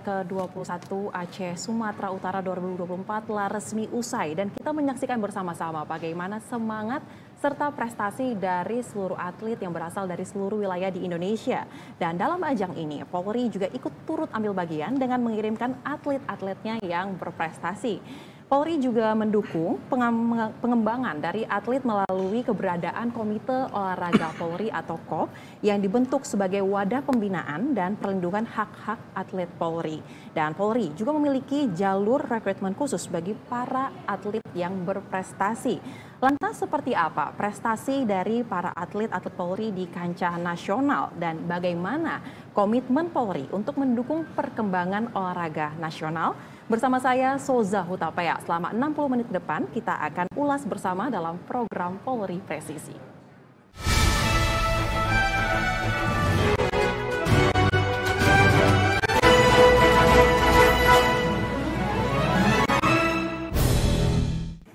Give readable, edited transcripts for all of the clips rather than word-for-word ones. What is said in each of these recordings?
ke-21 Aceh Sumatera Utara 2024 telah resmi usai dan kita menyaksikan bersama-sama bagaimana semangat serta prestasi dari seluruh atlet yang berasal dari seluruh wilayah di Indonesia. Dan dalam ajang ini, Polri juga ikut turut ambil bagian dengan mengirimkan atlet-atletnya yang berprestasi. Polri juga mendukung pengembangan dari atlet melalui keberadaan Komite Olahraga Polri atau KOP yang dibentuk sebagai wadah pembinaan dan perlindungan hak-hak atlet Polri. Dan Polri juga memiliki jalur rekrutmen khusus bagi para atlet yang berprestasi. Lantas seperti apa prestasi dari para atlet-atlet Polri di kancah nasional dan bagaimana komitmen Polri untuk mendukung perkembangan olahraga nasional? Bersama saya Soza Hutapea, selama 60 menit ke depan kita akan ulas bersama dalam program Polri Presisi.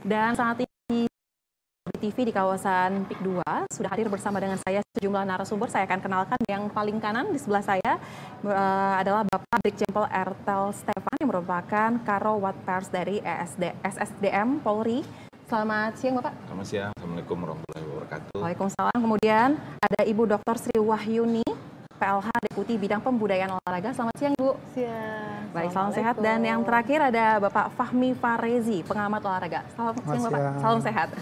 Dan saat ini TV di kawasan PIK 2 sudah hadir bersama dengan saya sejumlah narasumber. Saya akan kenalkan yang paling kanan di sebelah saya adalah Bapak Brigjen Ertel Stefan yang merupakan Karo Watpers dari SSDM Polri. Selamat siang Bapak. Selamat siang. Assalamualaikum warahmatullahi wabarakatuh. Waalaikumsalam. Kemudian ada Ibu Dr. Sri Wahyuni, PLH Deputi Bidang Pembudayaan Olahraga. Selamat siang Bu. Siang. Baik, salam sehat. Dan yang terakhir ada Bapak Fahmi Farezi, pengamat olahraga. Selamat siang Bapak. Salam sehat.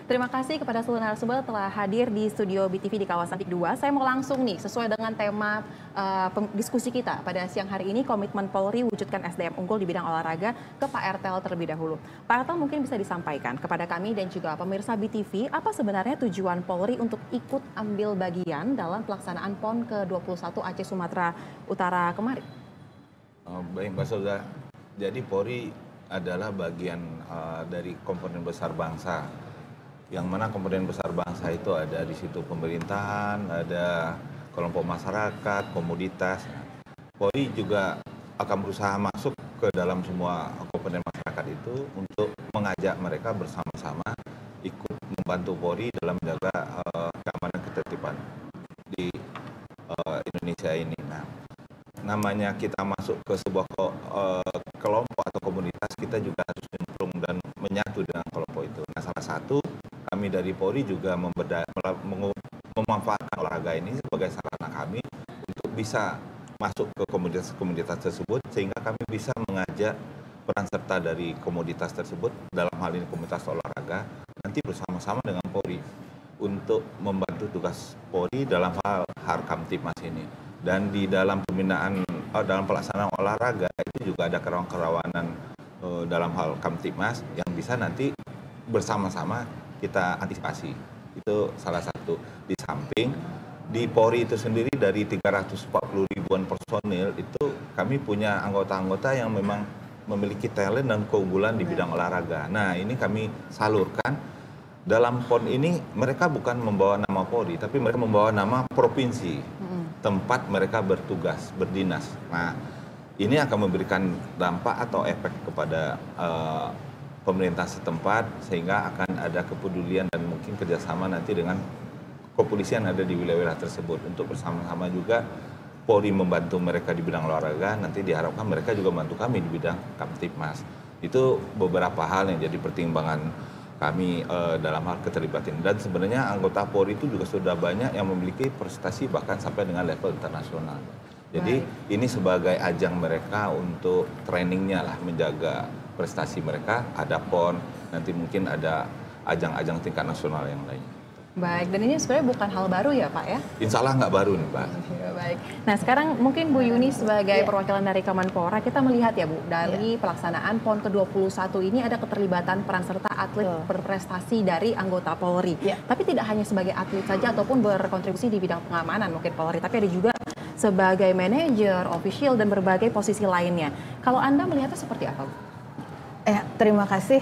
Terima kasih kepada seluruh narasumber telah hadir di studio BTV di kawasan PIK 2. Saya mau langsung nih, sesuai dengan tema diskusi kita pada siang hari ini, komitmen Polri wujudkan SDM unggul di bidang olahraga, ke Pak Ertel terlebih dahulu. Pak Ertel mungkin bisa disampaikan kepada kami dan juga pemirsa BTV, apa sebenarnya tujuan Polri untuk ikut ambil bagian dalam pelaksanaan PON ke-21 Aceh Sumatera Utara kemarin? Baik Mbak Soza, jadi Polri adalah bagian dari komponen besar bangsa. Yang mana komponen besar bangsa itu ada di situ pemerintahan, ada kelompok masyarakat, komoditas. Polri juga akan berusaha masuk ke dalam semua komponen masyarakat itu untuk mengajak mereka bersama-sama ikut membantu Polri dalam menjaga keamanan ketertiban di Indonesia ini. Nah, namanya kita masuk ke sebuah kelompok atau komunitas, kita juga harus nyemplung dan menyatu dengan kelompok itu. Nah, salah satu kami dari Polri juga memanfaatkan olahraga ini sebagai sarana kami untuk bisa masuk ke komunitas-komunitas tersebut, sehingga kami bisa mengajak peran serta dari komunitas tersebut, dalam hal ini komunitas olahraga, nanti bersama-sama dengan Polri untuk membantu tugas Polri dalam hal Harkamtibmas ini. Dan di dalam pembinaan, dalam pelaksanaan olahraga itu juga ada kerawanan dalam hal Kamtibmas yang bisa nanti bersama-sama kita antisipasi. Itu salah satu. Di samping di Polri itu sendiri dari 340 ribuan personil itu kami punya anggota-anggota yang memang memiliki talent dan keunggulan di bidang olahraga. Nah, ini kami salurkan. Dalam PON ini mereka bukan membawa nama Polri, tapi mereka membawa nama provinsi tempat mereka bertugas, berdinas. Nah, ini akan memberikan dampak atau efek kepada pemerintah setempat, sehingga akan ada kepedulian dan mungkin kerjasama nanti dengan kepolisian ada di wilayah-wilayah tersebut untuk bersama-sama juga Polri membantu mereka di bidang olahraga, nanti diharapkan mereka juga membantu kami di bidang Kamtibmas. Itu beberapa hal yang jadi pertimbangan kami dalam hal keterlibatan. Dan sebenarnya anggota Polri itu juga sudah banyak yang memiliki prestasi bahkan sampai dengan level internasional. Jadi ini sebagai ajang mereka untuk trainingnya lah, menjaga prestasi mereka, ada PON, nanti mungkin ada ajang-ajang tingkat nasional yang lainnya. Baik, dan ini sebenarnya bukan hal baru ya Pak ya? Insya Allah nggak baru nih Pak. Baik. Nah sekarang mungkin Bu Yuni sebagai perwakilan dari Kemenpora, kita melihat ya Bu, dari pelaksanaan PON ke-21 ini ada keterlibatan peran serta atlet berprestasi dari anggota Polri. Tapi tidak hanya sebagai atlet saja ataupun berkontribusi di bidang pengamanan mungkin Polri, tapi ada juga sebagai manajer, official, dan berbagai posisi lainnya. Kalau Anda melihatnya seperti apa Bu? Terima kasih.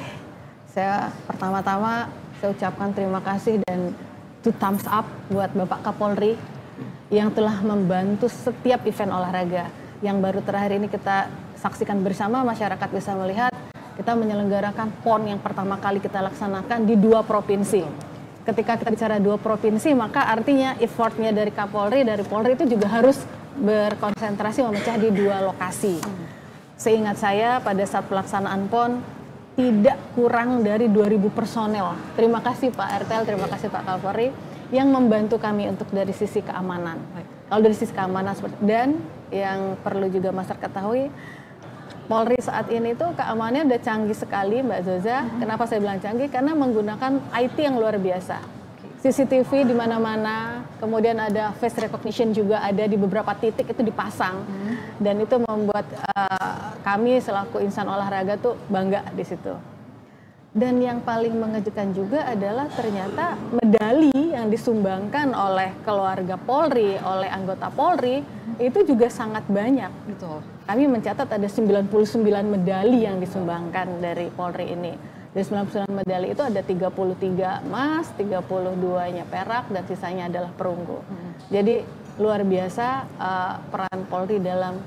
Saya pertama-tama saya ucapkan terima kasih dan thumbs up buat Bapak Kapolri yang telah membantu setiap event olahraga. Yang baru terakhir ini kita saksikan bersama, masyarakat bisa melihat, kita menyelenggarakan PON yang pertama kali kita laksanakan di 2 provinsi. Ketika kita bicara 2 provinsi, maka artinya effortnya dari Kapolri, dari Polri itu juga harus berkonsentrasi memecah di 2 lokasi. Seingat saya pada saat pelaksanaan PON tidak kurang dari 2.000 personel. Terima kasih Pak RTL, terima kasih Pak Kapolri yang membantu kami untuk dari sisi keamanan. Kalau dari sisi keamanan, dan yang perlu juga masyarakat ketahui, Polri saat ini tuh keamanannya udah canggih sekali Mbak Zoza. Kenapa saya bilang canggih? Karena menggunakan IT yang luar biasa. CCTV di mana-mana, kemudian ada face recognition juga ada di beberapa titik itu dipasang. Dan itu membuat kami selaku insan olahraga tuh bangga di situ. Dan yang paling mengejutkan juga adalah ternyata medali yang disumbangkan oleh keluarga Polri, oleh anggota Polri, itu juga sangat banyak. Betul. Kami mencatat ada 99 medali yang disumbangkan dari Polri ini. Dari 99 medali itu ada 33 emas, 32-nya perak, dan sisanya adalah perunggu. Jadi luar biasa peran Polri dalam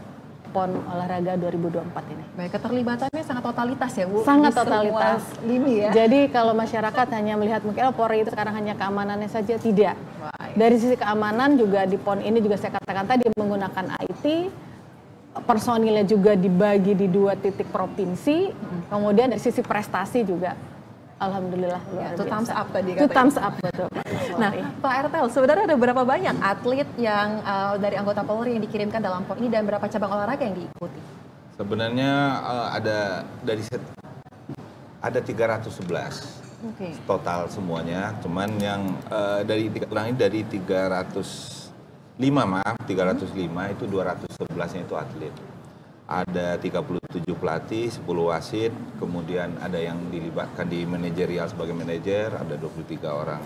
PON Olahraga 2024 ini. Baik, keterlibatannya sangat totalitas ya Bu? Sangat totalitas. Lini ya? Jadi kalau masyarakat hanya melihat mungkin Polri itu sekarang hanya keamanannya saja, tidak. Baik. Dari sisi keamanan juga di PON ini juga saya katakan tadi menggunakan IT, personilnya juga dibagi di 2 titik provinsi, kemudian dari sisi prestasi juga, alhamdulillah luar biasa. Itu thumbs up tadi Itu katanya. thumbs up, betul. Nah, Pak RTL, sebenarnya ada berapa banyak atlet yang dari anggota Polri yang dikirimkan dalam PON ini dan berapa cabang olahraga yang diikuti? Sebenarnya ada 311 total semuanya, cuman yang dari 305 itu 211-nya itu atlet. Ada 37 pelatih, 10 wasit, kemudian ada yang dilibatkan di manajerial sebagai manajer, ada 23 orang.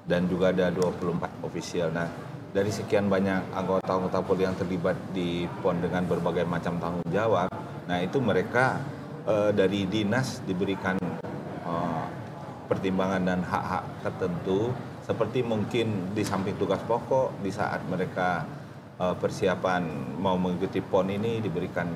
Dan juga ada 24 ofisial. Nah, dari sekian banyak anggota-anggota Polri yang terlibat di PON dengan berbagai macam tanggung jawab, nah itu mereka dari dinas diberikan pertimbangan dan hak-hak tertentu, seperti mungkin di samping tugas pokok, di saat mereka persiapan mau mengikuti PON ini diberikan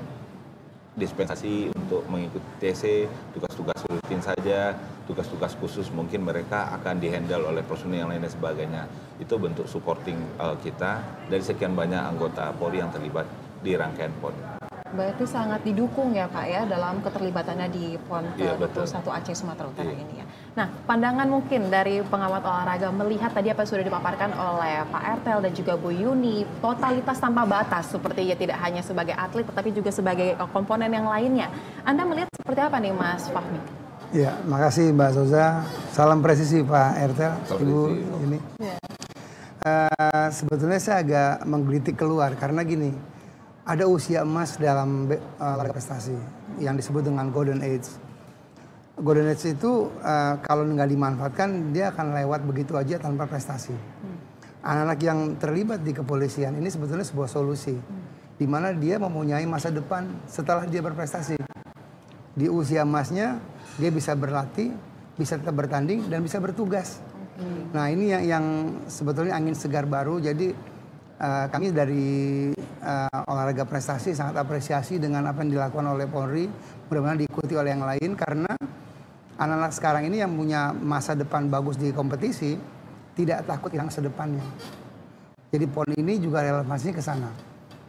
dispensasi untuk mengikuti TC, tugas-tugas rutin saja, tugas-tugas khusus mungkin mereka akan dihandle oleh personil yang lain dan sebagainya. Itu bentuk supporting kita dari sekian banyak anggota Polri yang terlibat di rangkaian PON. Berarti sangat didukung ya Pak ya dalam keterlibatannya di PON ke-21 Aceh Sumatera Utara ini ya. Nah, pandangan mungkin dari pengamat olahraga melihat tadi apa yang sudah dipaparkan oleh Pak RTL dan juga Bu Yuni, totalitas tanpa batas seperti ya, tidak hanya sebagai atlet tetapi juga sebagai komponen yang lainnya. Anda melihat seperti apa nih Mas Fahmi? Ya, makasih Mbak Zoza. Salam presisi Pak RTL, Ibu Yuni. Sebetulnya saya agak menggelitik keluar karena gini, ada usia emas dalam olahraga prestasi yang disebut dengan golden age. Golden age itu kalau nggak dimanfaatkan dia akan lewat begitu aja tanpa prestasi. Anak-anak yang terlibat di kepolisian ini sebetulnya sebuah solusi, di mana dia mempunyai masa depan setelah dia berprestasi. Di usia emasnya dia bisa berlatih, bisa tetap bertanding dan bisa bertugas. Nah ini yang sebetulnya angin segar baru. Jadi kami dari olahraga prestasi sangat apresiasi dengan apa yang dilakukan oleh Polri, mudah-mudahan diikuti oleh yang lain karena anak-anak sekarang ini yang punya masa depan bagus di kompetisi tidak takut hilang masa depannya. Jadi PON ini juga relevansinya ke sana.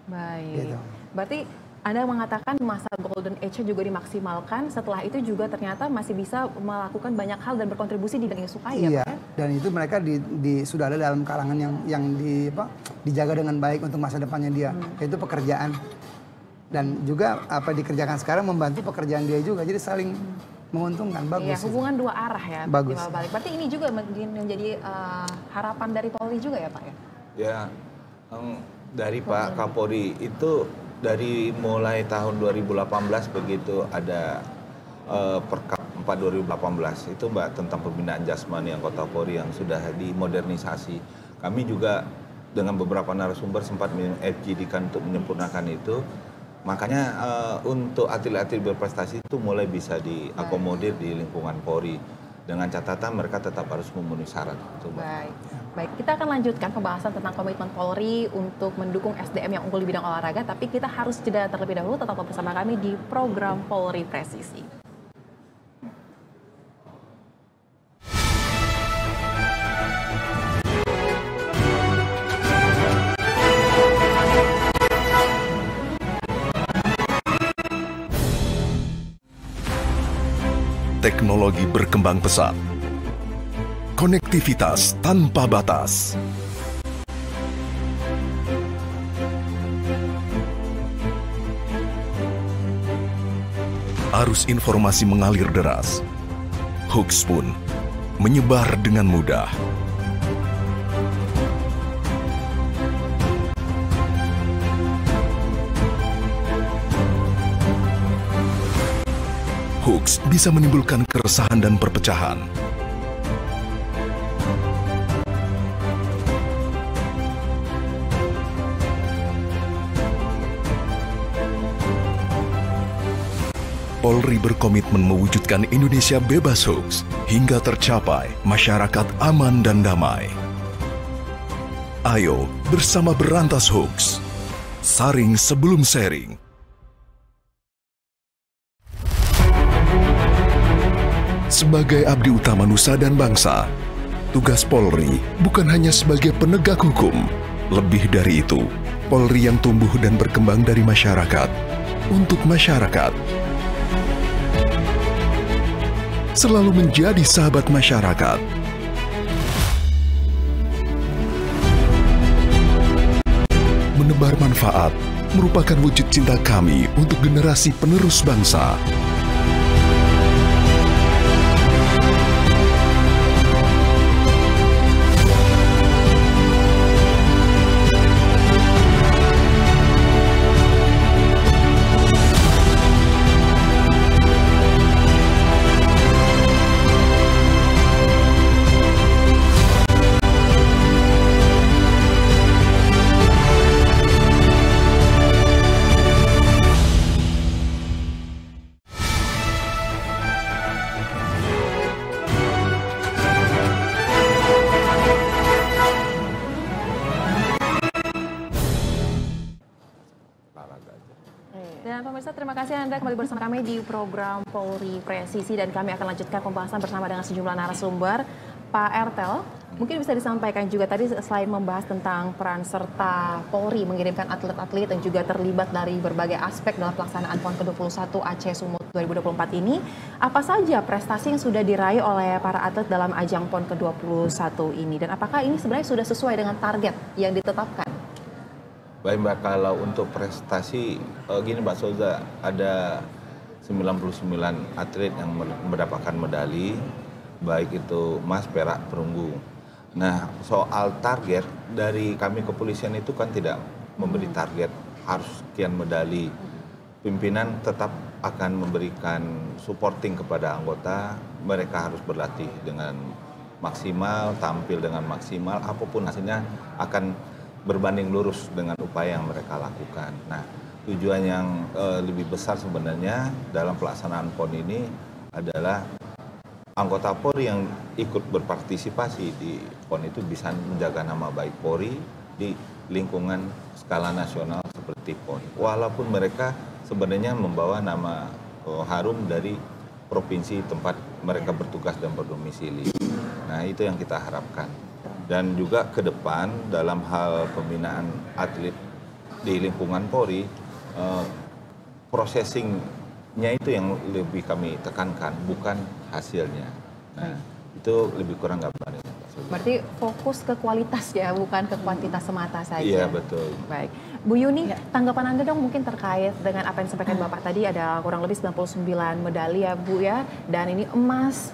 Baik. Gitu. Berarti Anda mengatakan masa golden age juga dimaksimalkan, setelah itu juga ternyata masih bisa melakukan banyak hal dan berkontribusi di bidang yang disukai ya Pak? Dan itu mereka sudah ada dalam kalangan yang dijaga dengan baik untuk masa depannya dia, yaitu pekerjaan. Dan juga apa dikerjakan sekarang membantu pekerjaan dia juga, jadi saling menguntungkan, bagus. Iya, hubungan dua arah ya. Bagus. Balik. Berarti ini juga menjadi harapan dari Polri juga ya Pak ya? Ya, dari Pak Kapolri itu dari mulai tahun 2018 begitu ada Perkap 4 2018 itu Mbak tentang pembinaan jasmani anggota Polri yang sudah dimodernisasi. Kami juga dengan beberapa narasumber sempat FGD-kan untuk menyempurnakan itu. Makanya untuk atlet-atlet berprestasi itu mulai bisa diakomodir di lingkungan Polri. Dengan catatan mereka tetap harus memenuhi syarat. Baik, kita akan lanjutkan pembahasan tentang komitmen Polri untuk mendukung SDM yang unggul di bidang olahraga, tapi kita harus jeda terlebih dahulu. Tetap bersama kami di program Polri Presisi. teknologi berkembang pesat. Konektivitas tanpa batas. Arus informasi mengalir deras. Hoax pun menyebar dengan mudah. Hoax bisa menimbulkan keresahan dan perpecahan. Polri berkomitmen mewujudkan Indonesia bebas hoax hingga tercapai masyarakat aman dan damai. Ayo bersama berantas hoax. Saring sebelum sharing. Sebagai abdi utama nusa dan bangsa, tugas Polri bukan hanya sebagai penegak hukum. Lebih dari itu, Polri yang tumbuh dan berkembang dari masyarakat, untuk masyarakat. Selalu menjadi sahabat masyarakat. Menebar manfaat merupakan wujud cinta kami untuk generasi penerus bangsa. Dan pemirsa, terima kasih Anda kembali bersama kami di program Polri Presisi, dan kami akan lanjutkan pembahasan bersama dengan sejumlah narasumber. Pak Ertel, mungkin bisa disampaikan juga tadi selain membahas tentang peran serta Polri mengirimkan atlet-atlet dan juga terlibat dari berbagai aspek dalam pelaksanaan PON ke-21 Aceh Sumut 2024 ini, apa saja prestasi yang sudah diraih oleh para atlet dalam ajang PON ke-21 ini, dan apakah ini sebenarnya sudah sesuai dengan target yang ditetapkan? Baik Mbak, kalau untuk prestasi, gini Mbak Souza, ada 99 atlet yang mendapatkan medali, baik itu emas, perak, perunggu. Nah, soal target, dari kami kepolisian itu kan tidak memberi target harus sekian medali. Pimpinan tetap akan memberikan supporting kepada anggota, mereka harus berlatih dengan maksimal, tampil dengan maksimal, apapun hasilnya akan berbanding lurus dengan upaya yang mereka lakukan. Nah, tujuan yang lebih besar sebenarnya dalam pelaksanaan PON ini adalah anggota Polri yang ikut berpartisipasi di PON itu bisa menjaga nama baik Polri di lingkungan skala nasional seperti PON. Walaupun mereka sebenarnya membawa nama harum dari provinsi tempat mereka bertugas dan berdomisili. Nah, itu yang kita harapkan. Dan juga ke depan dalam hal pembinaan atlet di lingkungan Polri, processing-nya itu yang lebih kami tekankan, bukan hasilnya. Nah, itu lebih kurang gambarnya. Berarti fokus ke kualitas ya, bukan ke kuantitas semata saja. Iya, betul. Baik. Bu Yuni, tanggapan Anda dong mungkin terkait dengan apa yang disampaikan Bapak tadi, ada kurang lebih 99 medali ya Bu ya, dan ini emas,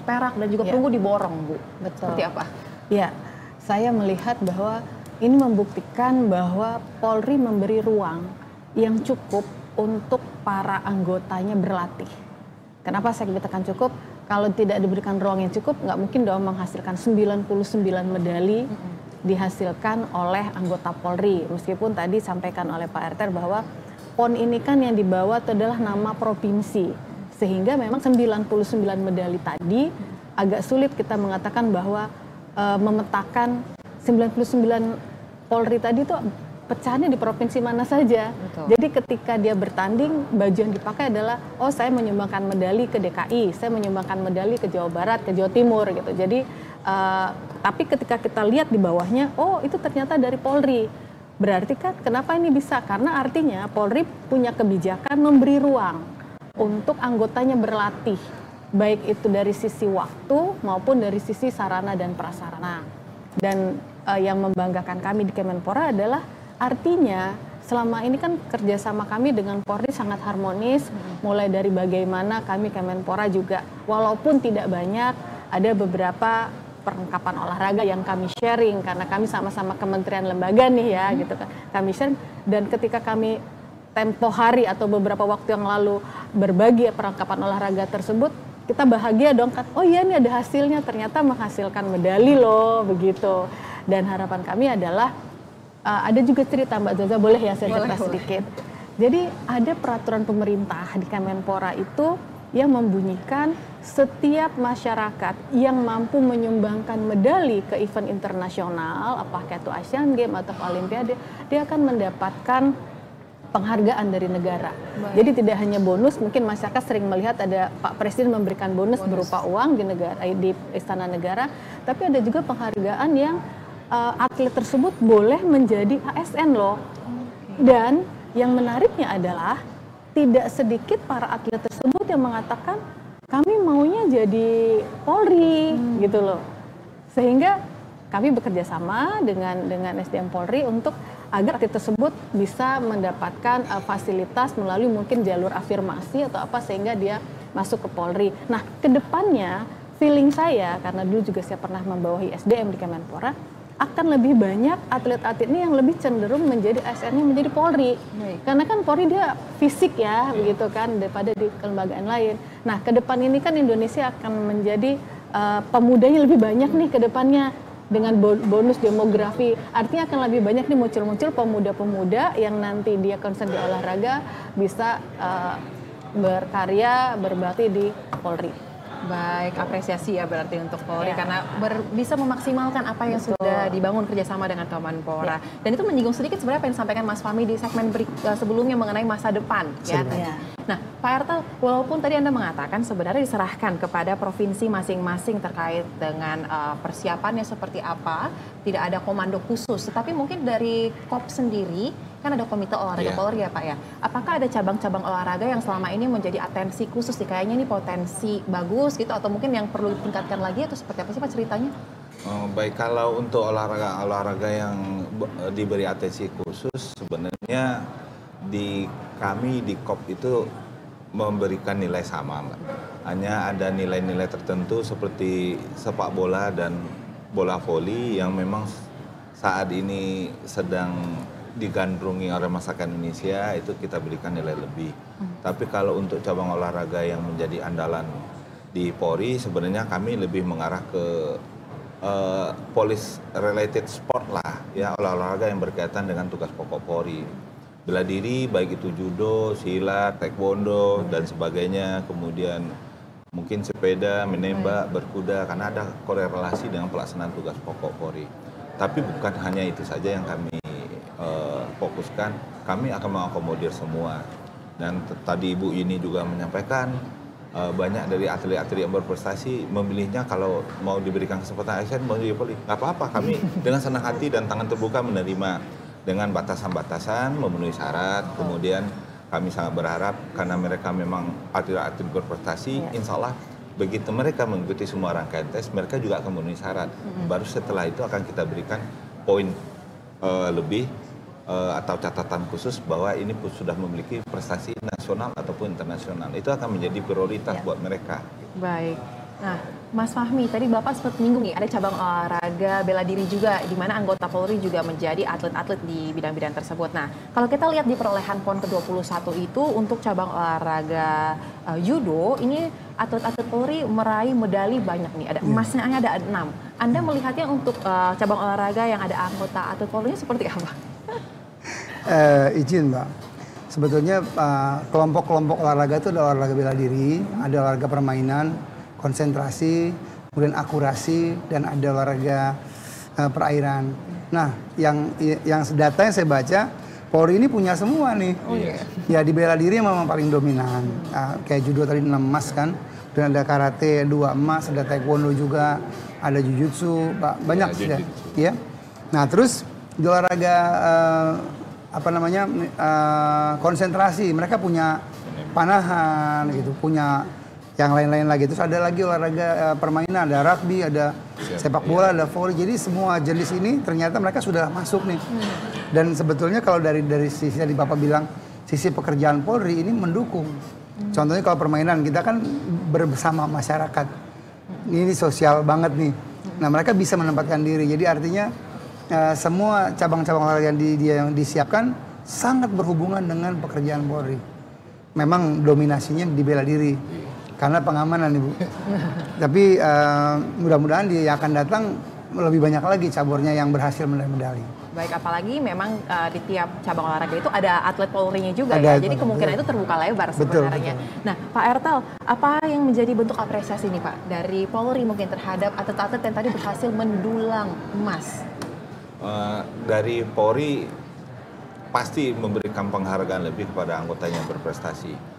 perak dan juga perunggu diborong Bu. Betul. Seperti apa? Ya, saya melihat bahwa ini membuktikan bahwa Polri memberi ruang yang cukup untuk para anggotanya berlatih. Kenapa saya katakan cukup? Kalau tidak diberikan ruang yang cukup, nggak mungkin dong menghasilkan 99 medali dihasilkan oleh anggota Polri. Meskipun tadi sampaikan oleh Pak RT bahwa PON ini kan yang dibawa itu adalah nama provinsi. Sehingga memang 99 medali tadi agak sulit kita mengatakan bahwa memetakan 99 Polri tadi itu pecahannya di provinsi mana saja. Betul. Jadi ketika dia bertanding, baju yang dipakai adalah, oh saya menyumbangkan medali ke DKI, saya menyumbangkan medali ke Jawa Barat, ke Jawa Timur gitu. Jadi tapi ketika kita lihat di bawahnya, oh itu ternyata dari Polri. Berarti kan kenapa ini bisa? Karena artinya Polri punya kebijakan memberi ruang untuk anggotanya berlatih. baik itu dari sisi waktu maupun dari sisi sarana dan prasarana. Dan yang membanggakan kami di Kemenpora adalah artinya selama ini kan kerjasama kami dengan Polri sangat harmonis, mulai dari bagaimana kami Kemenpora juga walaupun tidak banyak, ada beberapa perlengkapan olahraga yang kami sharing karena kami sama-sama kementerian lembaga nih ya gitu kan, kami share. Dan ketika kami tempo hari atau beberapa waktu yang lalu berbagi perlengkapan olahraga tersebut, kita bahagia dong kan, oh iya ini ada hasilnya, ternyata menghasilkan medali loh begitu. Dan harapan kami adalah ada juga cerita Mbak Zaza, boleh ya saya cerita sedikit. Jadi ada peraturan pemerintah di Kemenpora itu yang membunyikan setiap masyarakat yang mampu menyumbangkan medali ke event internasional, apakah itu Asian Games atau Olimpiade, dia akan mendapatkan penghargaan dari negara. Jadi tidak hanya bonus, mungkin masyarakat sering melihat ada Pak Presiden memberikan bonus berupa uang di Istana Negara, tapi ada juga penghargaan yang atlet tersebut boleh menjadi ASN loh. Dan yang menariknya adalah tidak sedikit para atlet tersebut yang mengatakan kami maunya jadi Polri gitu loh. Sehingga kami bekerja sama dengan SDM Polri untuk agar atlet tersebut bisa mendapatkan fasilitas melalui mungkin jalur afirmasi atau apa sehingga dia masuk ke Polri. Nah, kedepannya feeling saya karena dulu juga saya pernah membawahi SDM di Kemenpora, akan lebih banyak atlet-atlet ini yang lebih cenderung menjadi ASN-nya menjadi Polri. Karena kan Polri dia fisik ya, begitu kan, daripada di kelembagaan lain. Nah, ke depan ini kan Indonesia akan menjadi pemudanya lebih banyak nih ke depannya dengan bonus demografi. Artinya akan lebih banyak nih muncul-muncul pemuda-pemuda yang nanti dia concern di olahraga bisa berkarya, berbakti di Polri. Baik, apresiasi ya berarti untuk Polri karena bisa memaksimalkan apa yang sudah dibangun kerjasama dengan Kemenpora. Dan itu menyinggung sedikit sebenarnya apa yang disampaikan Mas Fahmi di segmen sebelumnya mengenai masa depan. Ya. Nah, Pak Ertal, walaupun tadi Anda mengatakan sebenarnya diserahkan kepada provinsi masing-masing terkait dengan persiapannya seperti apa, tidak ada komando khusus, tetapi mungkin dari KOP sendiri, kan ada Komite Olahraga Polri ya Pak ya. Apakah ada cabang-cabang olahraga yang selama ini menjadi atensi khusus nih, kayaknya ini potensi bagus gitu, atau mungkin yang perlu ditingkatkan lagi atau seperti apa sih Pak ceritanya? Baik, kalau untuk olahraga yang diberi atensi khusus, sebenarnya kami di KOP itu memberikan nilai sama, Mbak. Hanya ada nilai-nilai tertentu seperti sepak bola dan bola voli yang memang saat ini sedang digandrungi oleh masyarakat Indonesia, itu kita berikan nilai lebih. Tapi kalau untuk cabang olahraga yang menjadi andalan di Polri, sebenarnya kami lebih mengarah ke police related sport lah, ya, olahraga yang berkaitan dengan tugas pokok Polri. Bela diri, baik itu judo, silat, taekwondo dan sebagainya, kemudian mungkin sepeda, menembak, berkuda, karena ada korelasi dengan pelaksanaan tugas pokok Polri. Tapi bukan hanya itu saja yang kami fokuskan, kami akan mengakomodir semua. Dan tadi Ibu ini juga menyampaikan banyak dari atlet-atlet yang berprestasi memilihnya kalau mau diberikan kesempatan ASN mau jadi Polri, nggak apa-apa, kami dengan senang hati dan tangan terbuka menerima dengan batasan-batasan, memenuhi syarat. Kemudian kami sangat berharap karena mereka memang atlet-atlet berprestasi, insya Allah begitu mereka mengikuti semua rangkaian tes, mereka juga akan memenuhi syarat. Baru setelah itu akan kita berikan poin lebih atau catatan khusus bahwa ini sudah memiliki prestasi nasional ataupun internasional. Itu akan menjadi prioritas buat mereka. Baik. Nah, Mas Fahmi, tadi Bapak sempat menyinggung nih, ada cabang olahraga bela diri juga, di mana anggota Polri juga menjadi atlet-atlet di bidang-bidang tersebut. Nah, kalau kita lihat di perolehan PON ke-21 itu, untuk cabang olahraga judo, ini atlet-atlet Polri meraih medali banyak nih, ada emasnya ada 6. Anda melihatnya untuk cabang olahraga yang ada anggota atlet Polri seperti apa? Izin Mbak, sebetulnya kelompok-kelompok olahraga itu ada olahraga bela diri, ada olahraga permainan, konsentrasi, kemudian akurasi, dan ada olahraga perairan. Nah, yang data yang saya baca, Polri ini punya semua nih. Ya, di bela diri memang paling dominan. Kayak judo tadi 6 emas kan, dan ada karate 2 emas, ada taekwondo juga, ada jujutsu, banyak ya. Ya. Nah, terus di olahraga konsentrasi, mereka punya panahan gitu, punya yang lain-lain lagi. Terus ada lagi olahraga permainan, ada rugby, ada sepak bola, ada volley. Jadi semua jenis ini ternyata mereka sudah masuk nih. Dan sebetulnya kalau dari sisi tadi Bapak bilang, sisi pekerjaan Polri ini mendukung. Contohnya kalau permainan, kita kan bersama masyarakat. Ini sosial banget nih. Nah mereka bisa menempatkan diri. Jadi artinya semua cabang-cabang olahraga yang disiapkan sangat berhubungan dengan pekerjaan Polri. Memang dominasinya di bela diri karena pengamanan Ibu. Tapi mudah-mudahan dia akan datang lebih banyak lagi caburnya yang berhasil meraih medali. Baik, apalagi memang di tiap cabang olahraga itu ada atlet Polri-nya juga ada, ya. Jadi kemungkinan itu terbuka lebar sebenarnya. Betul. Nah, Pak Ertel, apa yang menjadi bentuk apresiasi nih Pak dari Polri mungkin terhadap atlet-atlet yang tadi berhasil mendulang emas? Dari Polri pasti memberikan penghargaan lebih kepada anggotanya yang berprestasi.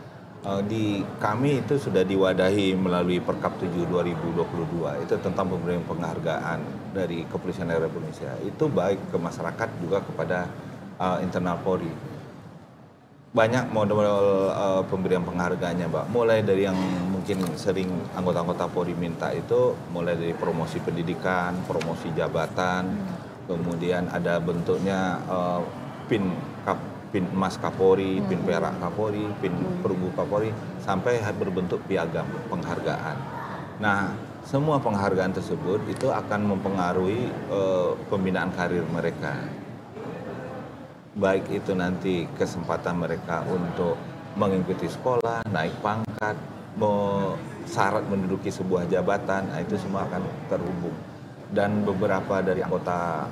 Di kami itu sudah diwadahi melalui Perkap 7 2022 itu tentang pemberian penghargaan dari Kepolisian Daerah Indonesia. Itu baik ke masyarakat juga kepada internal Polri. Banyak model pemberian penghargaannya, Mbak. Mulai dari yang mungkin sering anggota-anggota Polri minta itu, mulai dari promosi pendidikan, promosi jabatan, kemudian ada bentuknya pin emas Kapolri, pin perak Kapolri, pin perunggu Kapolri, sampai berbentuk piagam penghargaan. Nah, semua penghargaan tersebut itu akan mempengaruhi pembinaan karir mereka. Baik itu nanti kesempatan mereka untuk mengikuti sekolah, naik pangkat, syarat menduduki sebuah jabatan, nah itu semua akan terhubung. Dan beberapa dari anggota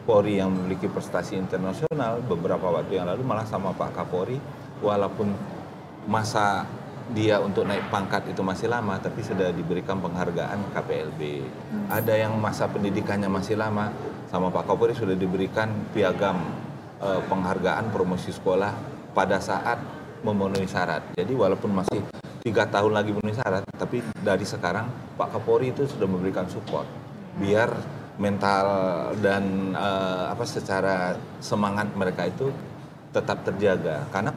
Polri yang memiliki prestasi internasional beberapa waktu yang lalu malah sama Pak Kapolri, walaupun masa dia untuk naik pangkat itu masih lama, tapi sudah diberikan penghargaan KPLB. Ada yang masa pendidikannya masih lama, sama Pak Kapolri sudah diberikan piagam penghargaan promosi sekolah pada saat memenuhi syarat. Jadi walaupun masih 3 tahun lagi memenuhi syarat, tapi dari sekarang Pak Kapolri itu sudah memberikan support biar mental dan secara semangat mereka itu tetap terjaga, karena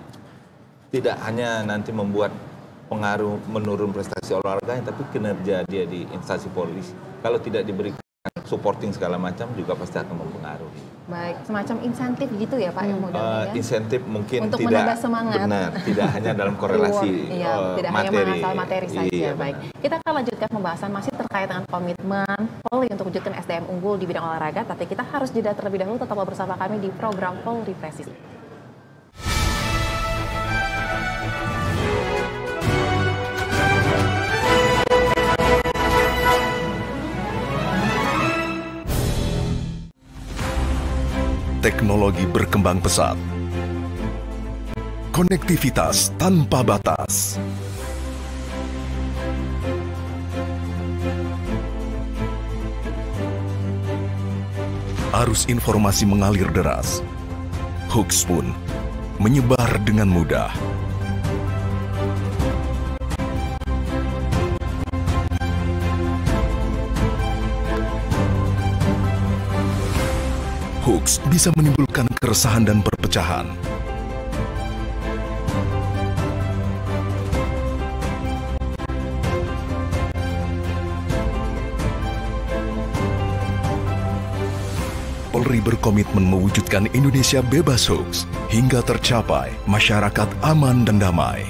tidak hanya nanti membuat pengaruh menurun prestasi olahraganya, tapi kinerja dia di instansi Polri kalau tidak diberikan supporting segala macam juga pasti akan mempengaruhi. Baik, semacam insentif gitu ya Pak yang modalnya? Insentif mungkin untuk tidak menambah semangat. Benar, tidak hanya dalam korelasi tidak materi. Hanya masalah materi saja. Iya, baik, kita akan lanjutkan pembahasan masih terkait dengan komitmen Polri untuk wujudkan SDM unggul di bidang olahraga, tapi kita harus jeda terlebih dahulu. Tetaplah bersama kami di program Polri Presisi. Teknologi berkembang pesat. Konektivitas tanpa batas. Arus informasi mengalir deras. Hoax pun menyebar dengan mudah. Hoax bisa menimbulkan keresahan dan perpecahan. Polri berkomitmen mewujudkan Indonesia bebas hoax hingga tercapai masyarakat aman dan damai.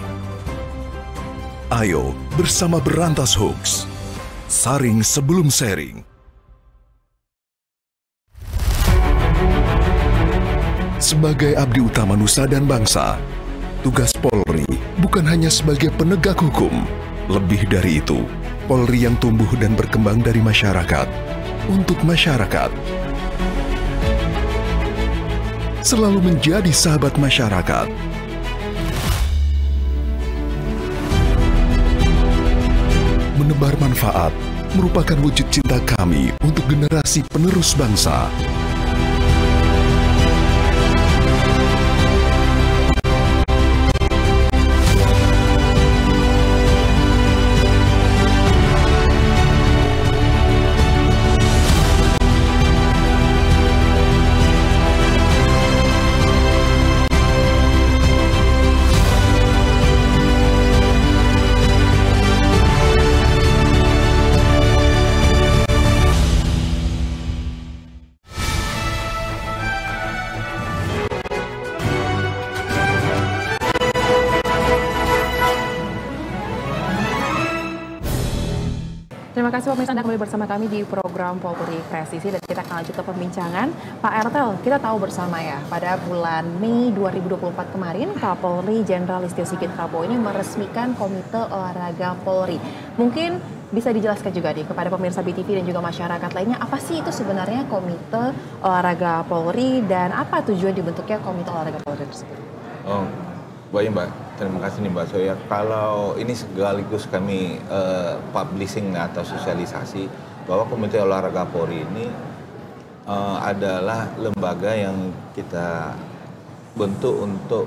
Ayo bersama berantas hoax. Saring sebelum sharing. Sebagai abdi utama nusa dan bangsa, tugas Polri bukan hanya sebagai penegak hukum. Lebih dari itu, Polri yang tumbuh dan berkembang dari masyarakat, untuk masyarakat. Selalu menjadi sahabat masyarakat. Menebar manfaat merupakan wujud cinta kami untuk generasi penerus bangsa. kasih pemirsa Anda kembali bersama kami di program Polri Presisi dan kita akan lanjut ke perbincangan. Pak Ertel, kita tahu bersama ya, pada bulan Mei 2024 kemarin Kapolri Jenderal Listio Sigit Prabowo ini meresmikan Komite Olahraga Polri. Mungkin bisa dijelaskan juga nih kepada pemirsa BTV dan juga masyarakat lainnya, apa sih itu sebenarnya Komite Olahraga Polri dan apa tujuan dibentuknya Komite Olahraga Polri tersebut? Oh, baik Mbak. Terima kasih nih Mbak Soya. Kalau ini sekaligus kami publishing atau sosialisasi bahwa Komite Olahraga Polri ini adalah lembaga yang kita bentuk untuk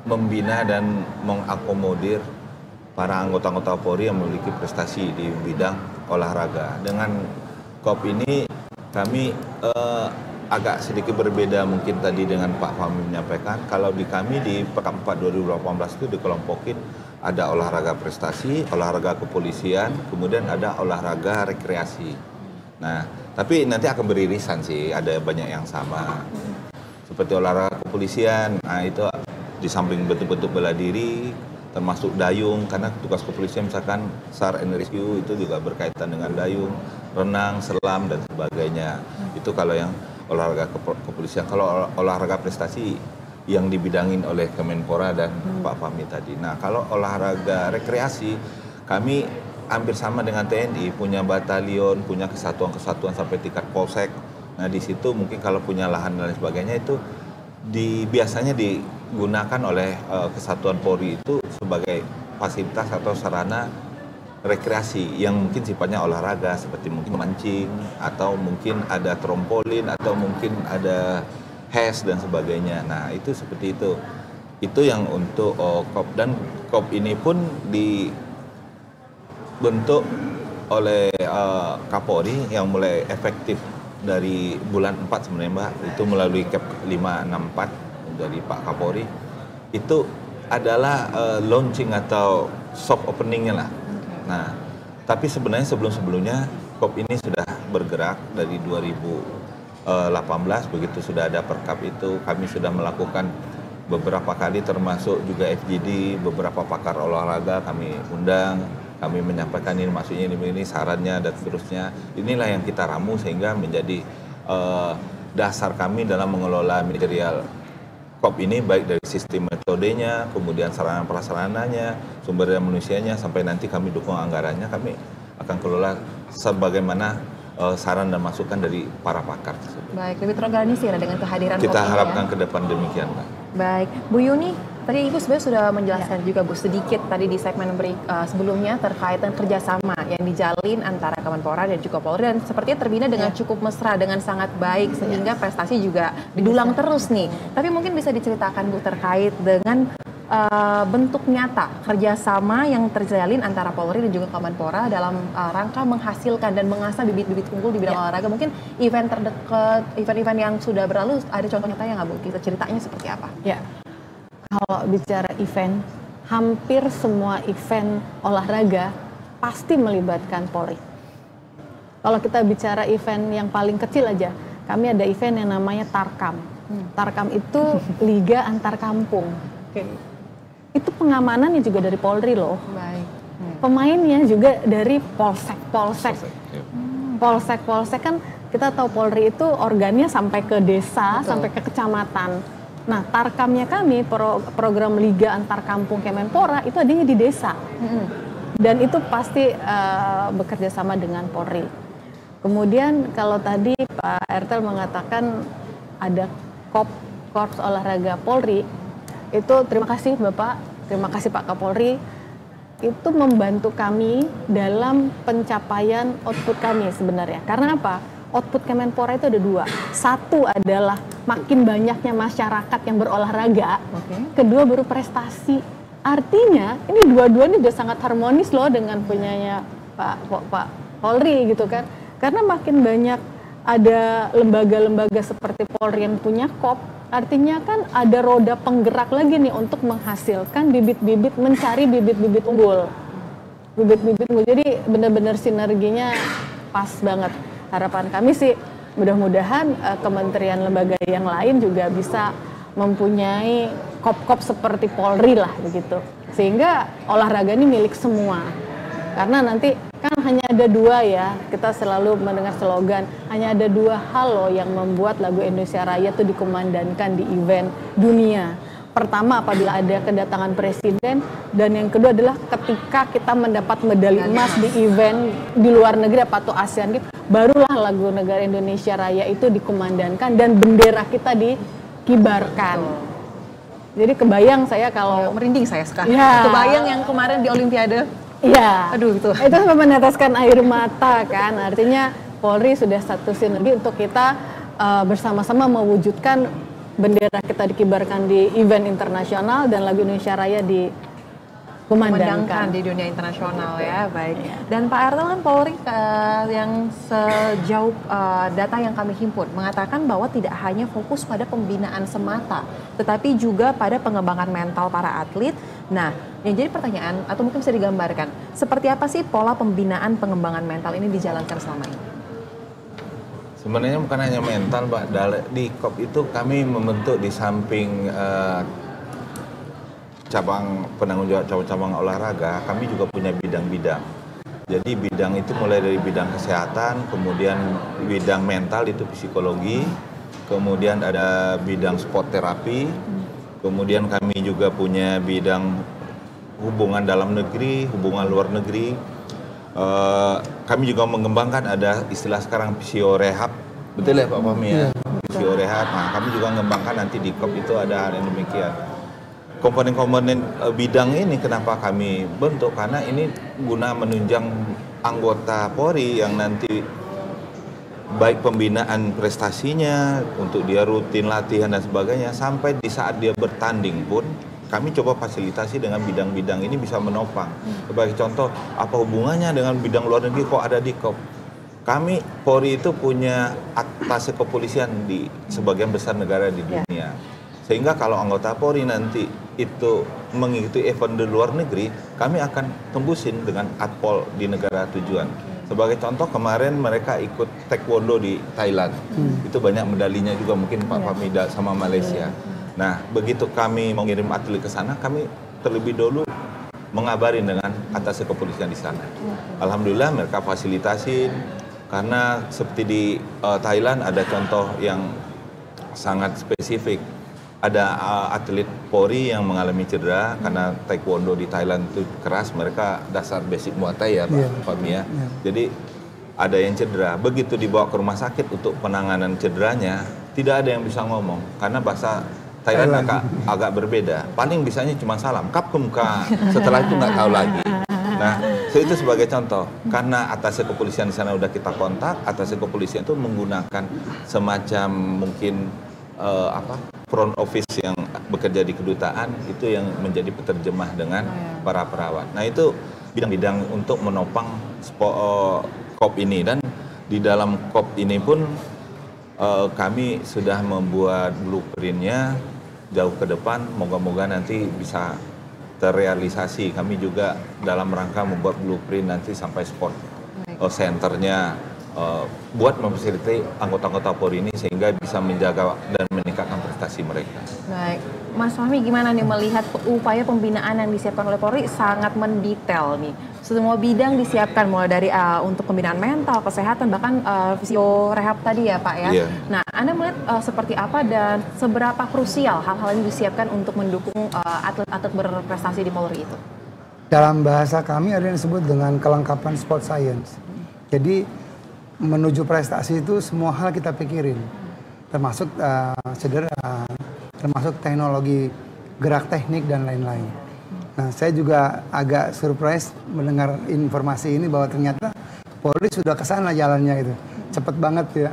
membina dan mengakomodir para anggota-anggota Polri yang memiliki prestasi di bidang olahraga. Dengan KOP ini kami agak sedikit berbeda mungkin tadi dengan Pak Fahmi menyampaikan. Kalau di kami di Pekan 4 2018 itu dikelompokin ada olahraga prestasi, olahraga kepolisian, kemudian ada olahraga rekreasi. Nah, tapi nanti akan beririsan sih, ada banyak yang sama. Seperti olahraga kepolisian, nah itu di samping bentuk-bentuk bela diri, termasuk dayung, karena tugas kepolisian misalkan SAR and Rescue itu juga berkaitan dengan dayung, renang, selam, dan sebagainya. Itu kalau yang olahraga kepolisian. Kalau olahraga prestasi yang dibidangin oleh Kemenpora dan Pak Fahmi tadi. Nah, kalau olahraga rekreasi, kami hampir sama dengan TNI, punya batalion, punya kesatuan-kesatuan sampai tingkat polsek. Nah, di situ mungkin kalau punya lahan dan lain sebagainya itu biasanya digunakan oleh kesatuan Polri itu sebagai fasilitas atau sarana rekreasi yang mungkin sifatnya olahraga seperti mungkin mancing atau mungkin ada trompolin atau mungkin ada HES dan sebagainya. Nah, itu seperti itu. Itu yang untuk KOP, dan KOP ini pun dibentuk oleh Kapolri yang mulai efektif dari bulan 4 sebenarnya Mbak, itu melalui Kep 564 dari Pak Kapolri. Itu adalah launching atau soft openingnya lah. Nah, tapi sebenarnya sebelum-sebelumnya KOP ini sudah bergerak dari 2018, begitu sudah ada perkap itu kami sudah melakukan beberapa kali, termasuk juga FGD, beberapa pakar olahraga kami undang, kami menyampaikan ini maksudnya ini sarannya dan seterusnya. Inilah yang kita ramu sehingga menjadi dasar kami dalam mengelola manajerial KOP ini, baik dari sistem metodenya, kemudian sarana prasarananya, sumber daya manusianya, sampai nanti kami dukung anggarannya, kami akan kelola sebagaimana saran dan masukan dari para pakar tersebut. Baik, lebih terorganisir dengan kehadiran kita KOP harapkan ya? ke depan demikian, Mbak. Baik, Bu Yuni, tadi Ibu sebenarnya sudah menjelaskan juga Bu sedikit tadi di segmen sebelumnya terkait dengan kerjasama yang dijalin antara Kemenpora dan juga Polri, dan sepertinya terbina dengan cukup mesra, dengan sangat baik, sehingga prestasi juga didulang terus nih. Tapi mungkin bisa diceritakan Bu terkait dengan bentuk nyata kerjasama yang terjalin antara Polri dan juga Kemenpora dalam rangka menghasilkan dan mengasah bibit-bibit unggul di bidang olahraga. Mungkin event terdekat, event-event yang sudah berlalu, ada contoh nyatanya nggak Bu? Kita ceritanya seperti apa? Ya, kalau bicara event, hampir semua event olahraga pasti melibatkan Polri. Kalau kita bicara event yang paling kecil aja, kami ada event yang namanya Tarkam. Tarkam itu Liga Antar Kampung. Itu pengamanannya juga dari Polri loh. Baik. Pemainnya juga dari polsek. Polsek kan kita tahu Polri itu organnya sampai ke desa, sampai ke kecamatan. Nah, Tarkamnya kami, program Liga Antar Kampung Kemenpora, itu adanya di desa. Dan itu pasti bekerja sama dengan Polri. Kemudian kalau tadi Pak Ertel mengatakan ada Korps Olahraga Polri, itu terima kasih Bapak, terima kasih Pak Kapolri, itu membantu kami dalam pencapaian output kami sebenarnya. Karena apa? Output Kemenpora itu ada dua. Satu adalah makin banyaknya masyarakat yang berolahraga, kedua baru prestasi. Artinya ini dua-duanya udah sangat harmonis loh dengan punyanya Pak Polri gitu kan. Karena makin banyak ada lembaga-lembaga seperti Polri yang punya KOP, artinya kan ada roda penggerak lagi nih untuk menghasilkan bibit-bibit, mencari bibit-bibit unggul. Jadi benar-benar sinerginya pas banget. Harapan kami sih mudah-mudahan kementerian lembaga yang lain juga bisa mempunyai KOP-KOP seperti Polri lah begitu. Sehingga olahraga ini milik semua. Karena nanti kan hanya ada dua ya, kita selalu mendengar slogan, hanya ada dua hal loh yang membuat lagu Indonesia Raya itu dikumandangkan di event dunia. Pertama apabila ada kedatangan presiden, dan yang kedua adalah ketika kita mendapat medali emas di event di luar negeri atau ASEAN Games, barulah lagu negara Indonesia Raya itu dikumandangkan dan bendera kita dikibarkan. Jadi kebayang saya kalau merinding saya sekarang. Ya. Kebayang yang kemarin di Olimpiade. Iya. Aduh itu. Itu sampai meneteskan air mata kan. Artinya Polri sudah satu sinergi untuk kita bersama-sama mewujudkan bendera kita dikibarkan di event internasional dan lagu Indonesia Raya dikumandangkan di dunia internasional ya. Baik. Dan Pak Ertel kan Polri yang sejauh data yang kami himpun mengatakan bahwa tidak hanya fokus pada pembinaan semata, tetapi juga pada pengembangan mental para atlet. Nah, yang jadi pertanyaan atau mungkin bisa digambarkan, seperti apa sih pola pembinaan pengembangan mental ini dijalankan selama ini? Sebenarnya bukan hanya mental, Mbak. Di KOP itu kami membentuk di samping cabang penanggung jawab cabang olahraga, kami juga punya bidang-bidang. Jadi bidang itu mulai dari bidang kesehatan, kemudian bidang mental itu psikologi, kemudian ada bidang sport terapi, kemudian kami juga punya bidang hubungan dalam negeri, hubungan luar negeri. Kami juga mengembangkan ada istilah sekarang fisio-rehab, betul ya Pak Fahmi ya? Fisio-rehab. Nah, kami juga mengembangkan nanti di KOP itu ada hal yang demikian. Komponen-komponen bidang ini kenapa kami bentuk? Karena ini guna menunjang anggota Polri yang nanti baik pembinaan prestasinya, untuk dia rutin latihan dan sebagainya, sampai di saat dia bertanding pun kami coba fasilitasi dengan bidang-bidang ini bisa menopang. Sebagai contoh, apa hubungannya dengan bidang luar negeri kok ada di KOP? Kami Polri itu punya aktase kepolisian di sebagian besar negara di dunia. Sehingga kalau anggota Polri nanti itu mengikuti event di luar negeri, kami akan tembusin dengan atpol di negara tujuan. Sebagai contoh, kemarin mereka ikut taekwondo di Thailand. Itu banyak medalinya juga, mungkin Pak Fahmi sama Malaysia. Nah, begitu kami mengirim atlet ke sana, kami terlebih dahulu mengabarin dengan atas kepolisian di sana. Alhamdulillah mereka fasilitasin, karena seperti di Thailand ada contoh yang sangat spesifik. Ada atlet Polri yang mengalami cedera karena taekwondo di Thailand itu keras, mereka dasar basic Muay Thai ya Pak Fahmi ya. Jadi ada yang cedera, begitu dibawa ke rumah sakit untuk penanganan cederanya, tidak ada yang bisa ngomong karena bahasa Thailand agak berbeda. Paling bisanya cuma salam, kap ke muka. Setelah itu nggak tahu lagi. Nah, itu sebagai contoh. Karena atas kepolisian di sana udah kita kontak, atas kepolisian itu menggunakan semacam mungkin front office yang bekerja di kedutaan, itu yang menjadi penerjemah dengan para perawat. Nah, itu bidang-bidang untuk menopang KOP ini. Dan di dalam KOP ini pun kami sudah membuat blueprint-nya jauh ke depan, moga-moga nanti bisa terrealisasi. Kami juga dalam rangka membuat blueprint nanti sampai sport centernya, buat memfasilitasi anggota-anggota Polri ini sehingga bisa menjaga dan meningkatkan prestasi mereka. Baik, Mas Fahmi gimana nih melihat upaya pembinaan yang disiapkan oleh Polri sangat mendetail nih. Semua bidang disiapkan mulai dari untuk pembinaan mental, kesehatan, bahkan fisio rehab tadi ya Pak ya. Yeah. Nah, Anda melihat seperti apa dan seberapa krusial hal-hal ini disiapkan untuk mendukung atlet-atlet berprestasi di Polri itu? Dalam bahasa kami ada yang disebut dengan kelengkapan sport science. Jadi menuju prestasi itu semua hal kita pikirin, termasuk cedera, termasuk teknologi, gerak teknik dan lain-lain. Nah, saya juga agak surprise mendengar informasi ini bahwa ternyata Polri sudah ke sana jalannya itu. Cepet banget ya.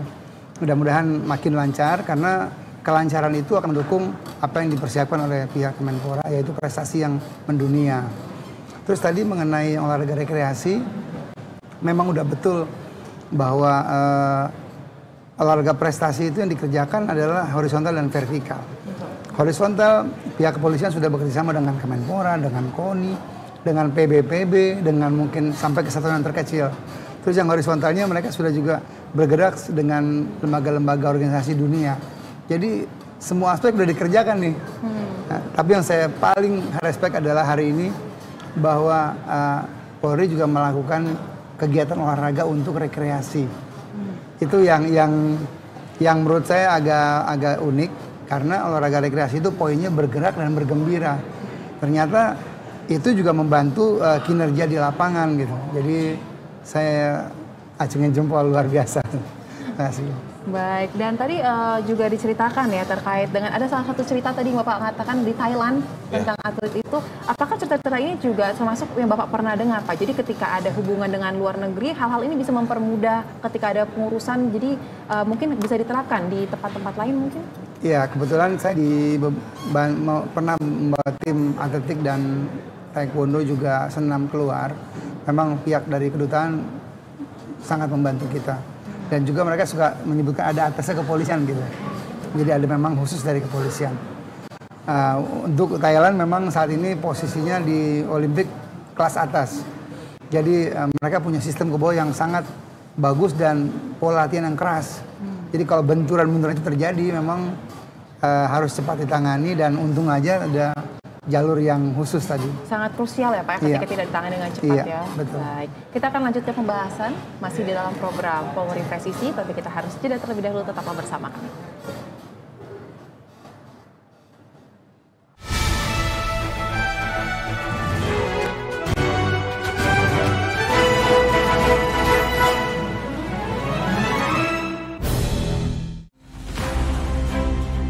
Mudah-mudahan makin lancar karena kelancaran itu akan mendukung apa yang dipersiapkan oleh pihak Kemenpora, yaitu prestasi yang mendunia. Terus tadi mengenai olahraga rekreasi, memang udah betul bahwa olahraga prestasi itu yang dikerjakan adalah horizontal dan vertikal. Horizontal, pihak kepolisian sudah bekerjasama dengan Kemenpora, dengan KONI, dengan PBPB, dengan mungkin sampai kesatuan terkecil. Terus yang horizontalnya mereka sudah juga bergerak dengan lembaga-lembaga organisasi dunia. Jadi semua aspek sudah dikerjakan nih. Nah, tapi yang saya paling respect adalah hari ini bahwa Polri juga melakukan kegiatan olahraga untuk rekreasi. Itu yang menurut saya agak unik, karena olahraga rekreasi itu poinnya bergerak dan bergembira. Ternyata itu juga membantu kinerja di lapangan gitu. Jadi saya acungin jempol, luar biasa. Terima kasih. Baik, dan tadi juga diceritakan ya terkait dengan ada salah satu cerita tadi Bapak mengatakan di Thailand tentang atlet itu. Apakah cerita-cerita ini juga termasuk yang Bapak pernah dengar Pak? Jadi ketika ada hubungan dengan luar negeri, hal-hal ini bisa mempermudah ketika ada pengurusan. Jadi mungkin bisa diterapkan di tempat-tempat lain mungkin? Iya, kebetulan saya pernah membawa tim atletik dan taekwondo juga senam keluar. Memang pihak dari kedutaan sangat membantu kita. Dan juga mereka suka menyebutkan ada atasnya kepolisian gitu. Jadi ada memang khusus dari kepolisian. Untuk Thailand memang saat ini posisinya di Olimpik kelas atas. Jadi mereka punya sistem kebo yang sangat bagus dan pola latihan yang keras. Jadi kalau benturan-benturan itu terjadi memang harus cepat ditangani, dan untung aja ada jalur yang khusus tadi. Sangat krusial ya Pak, ketika tidak ditangani dengan cepat ya. Betul. Baik, kita akan lanjutkan pembahasan masih di dalam program Polri Presisi, tapi kita harus jeda terlebih dahulu, tetaplah bersama kami.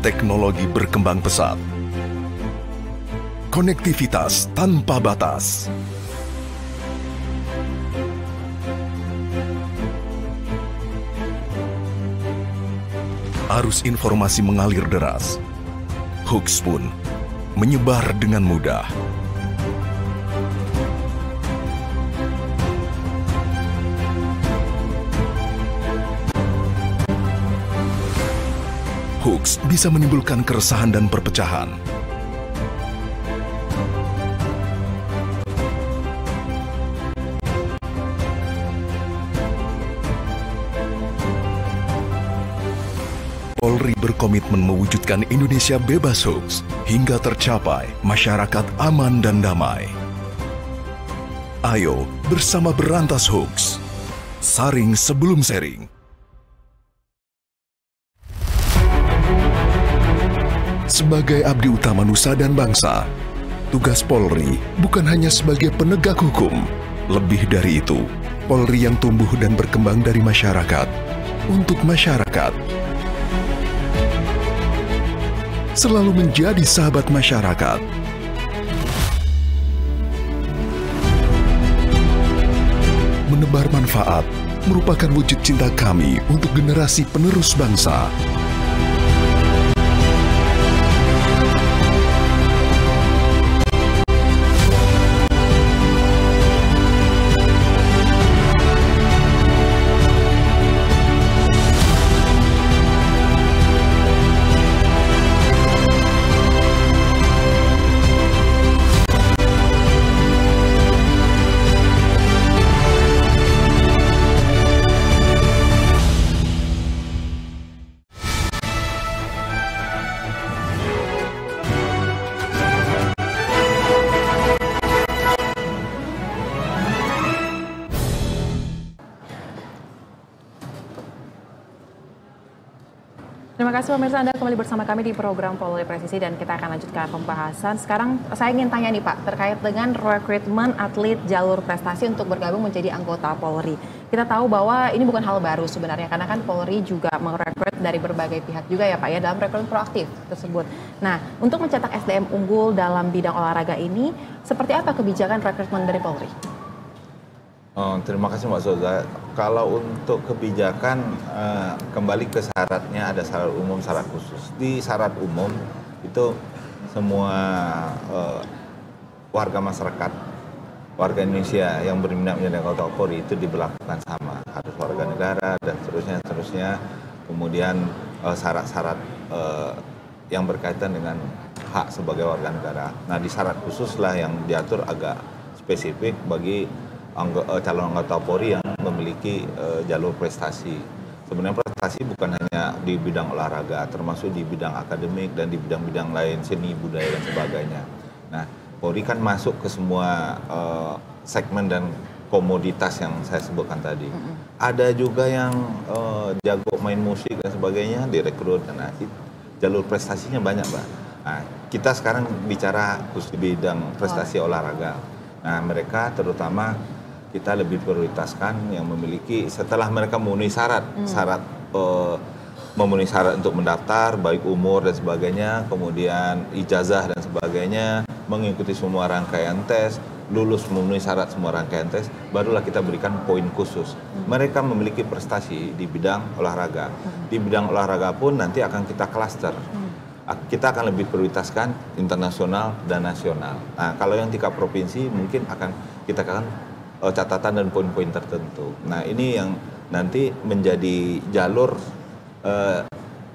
Teknologi berkembang pesat. Konektivitas tanpa batas. Arus informasi mengalir deras. Hoax pun menyebar dengan mudah. Hoax bisa menimbulkan keresahan dan perpecahan. Polri berkomitmen mewujudkan Indonesia bebas hoax hingga tercapai masyarakat aman dan damai. Ayo bersama berantas hoax. Saring sebelum sharing. Sebagai abdi utama nusa dan bangsa, tugas Polri bukan hanya sebagai penegak hukum. Lebih dari itu, Polri yang tumbuh dan berkembang dari masyarakat, untuk masyarakat. Selalu menjadi sahabat masyarakat. Menebar manfaat merupakan wujud cinta kami untuk generasi penerus bangsa. Terima kasih pemirsa, Anda kembali bersama kami di program Polri Presisi dan kita akan lanjutkan pembahasan. Sekarang saya ingin tanya nih Pak, terkait dengan rekrutmen atlet jalur prestasi untuk bergabung menjadi anggota Polri. Kita tahu bahwa ini bukan hal baru sebenarnya, karena kan Polri juga merekrut dari berbagai pihak juga ya Pak ya, dalam rekrutmen proaktif tersebut. Nah, untuk mencetak SDM unggul dalam bidang olahraga ini, seperti apa kebijakan rekrutmen dari Polri? Terima kasih Mbak Soza. Kalau untuk kebijakan, kembali ke syaratnya, ada syarat umum, syarat khusus. Di syarat umum itu semua warga masyarakat, warga Indonesia yang berminat menjadi anggota Polri itu diberlakukan sama, harus warga negara dan seterusnya. Kemudian syarat-syarat yang berkaitan dengan hak sebagai warga negara. Nah, di syarat khusus lah yang diatur agak spesifik bagi calon anggota Polri yang memiliki jalur prestasi. Sebenarnya prestasi bukan hanya di bidang olahraga, termasuk di bidang akademik dan di bidang-bidang lain, seni, budaya, dan sebagainya. Nah, Polri kan masuk ke semua segmen dan komoditas yang saya sebutkan tadi. Ada juga yang jago main musik dan sebagainya direkrut. Nah, jalur prestasinya banyak, Mbak. Nah, kita sekarang bicara khusus di bidang prestasi olahraga. Nah, mereka terutama kita lebih prioritaskan yang memiliki setelah mereka memenuhi syarat memenuhi syarat untuk mendaftar, baik umur dan sebagainya, kemudian ijazah dan sebagainya, mengikuti semua rangkaian tes, lulus memenuhi syarat semua rangkaian tes, barulah kita berikan poin khusus. Mereka memiliki prestasi di bidang olahraga. Di bidang olahraga pun nanti akan kita klaster. Kita akan lebih prioritaskan internasional dan nasional. Nah, kalau yang tingkat provinsi mungkin akan kita akan catatan dan poin-poin tertentu. Nah, ini yang nanti menjadi jalur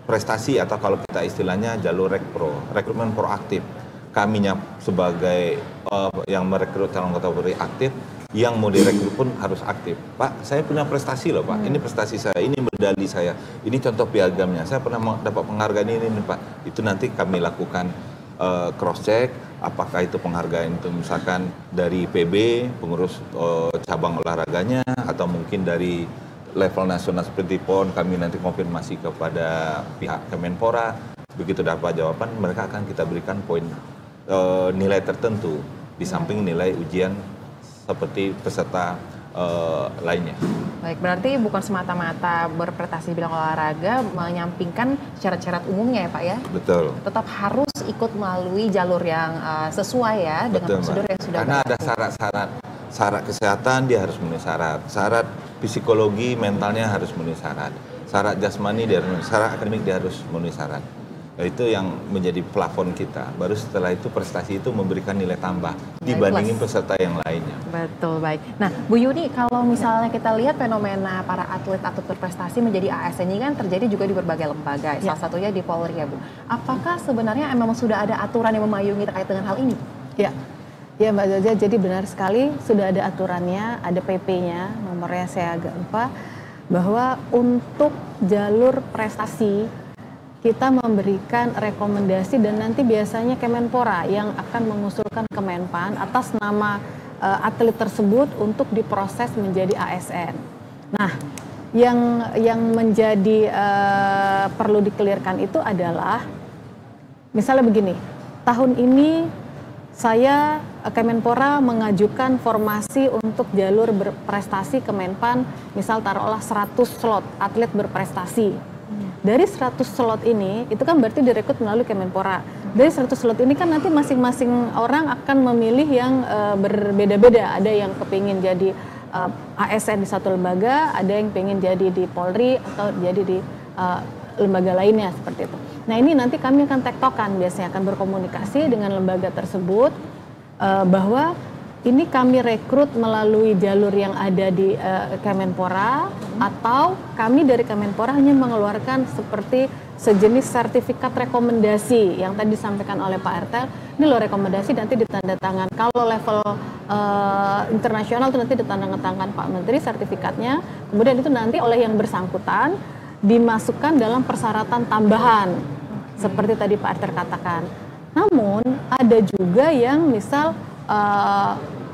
prestasi atau kalau kita istilahnya jalur rekrutmen proaktif. Kaminya sebagai yang merekrut calon anggota Polri aktif, yang mau direkrut pun harus aktif. Pak, saya punya prestasi loh Pak, ini prestasi saya, ini medali saya, ini contoh piagamnya, saya pernah dapat penghargaan ini Pak. Itu nanti kami lakukan cross check, apakah itu penghargaan itu misalkan dari PB, pengurus cabang olahraganya, atau mungkin dari level nasional seperti PON, kami nanti konfirmasi kepada pihak Kemenpora. Begitu dapat jawaban, mereka akan kita berikan poin nilai tertentu di samping nilai ujian seperti peserta lainnya. Baik, berarti bukan semata-mata berprestasi di bidang olahraga menyampingkan syarat-syarat umumnya ya Pak ya? Betul. Tetap harus ikut melalui jalur yang sesuai ya dengan prosedur yang sudah karena ada syarat kesehatan dia harus memenuhi syarat psikologi mentalnya harus memenuhi syarat jasmani dia harus, syarat akademik dia harus memenuhi syarat. Nah, itu yang menjadi plafon kita. Baru setelah itu prestasi itu memberikan nilai tambah dibandingin peserta yang lainnya. Betul, baik. Nah, Bu Yuni, kalau misalnya kita lihat fenomena para atlet berprestasi menjadi ASN ini kan terjadi juga di berbagai lembaga, salah satunya di Polri ya Bu. Apakah sebenarnya memang sudah ada aturan yang memayungi terkait dengan hal ini? Ya, Mbak Zaza, jadi benar sekali sudah ada aturannya, ada PP-nya, nomornya saya agak lupa, bahwa untuk jalur prestasi kita memberikan rekomendasi dan nanti biasanya Kemenpora yang akan mengusulkan ke Menpan atas nama atlet tersebut untuk diproses menjadi ASN. Nah, yang menjadi perlu dikelirkan itu adalah misalnya begini, tahun ini saya Kemenpora mengajukan formasi untuk jalur berprestasi ke Menpan, misal taruhlah 100 slot atlet berprestasi. Dari 100 slot ini, itu kan berarti direkrut melalui Kemenpora. Dari 100 slot ini kan nanti masing-masing orang akan memilih yang berbeda-beda. Ada yang kepingin jadi ASN di satu lembaga, ada yang pengen jadi di Polri atau jadi di lembaga lainnya seperti itu. Nah ini nanti kami akan tektokan, biasanya akan berkomunikasi dengan lembaga tersebut bahwa ini kami rekrut melalui jalur yang ada di Kemenpora atau kami dari Kemenpora hanya mengeluarkan seperti sejenis sertifikat rekomendasi yang tadi disampaikan oleh Pak RT. Ini loh rekomendasi nanti ditandatangan. Kalau level internasional itu nanti ditandatangan Pak Menteri sertifikatnya. Kemudian itu nanti oleh yang bersangkutan dimasukkan dalam persyaratan tambahan seperti tadi Pak RT katakan. Namun ada juga yang misal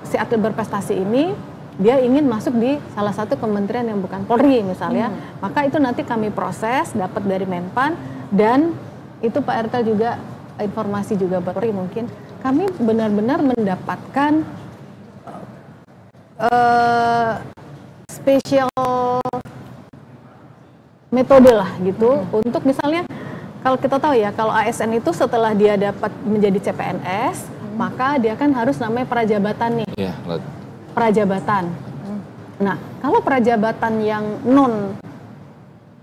si atlet berprestasi ini dia ingin masuk di salah satu kementerian yang bukan Polri misalnya, maka itu nanti kami proses dapat dari Menpan dan itu Pak RT juga informasi juga Polri mungkin kami benar-benar mendapatkan spesial metode lah gitu untuk misalnya kalau kita tahu ya kalau ASN itu setelah dia dapat menjadi CPNS maka dia kan harus namanya prajabatan nih. Yeah, prajabatan. Nah, kalau prajabatan yang non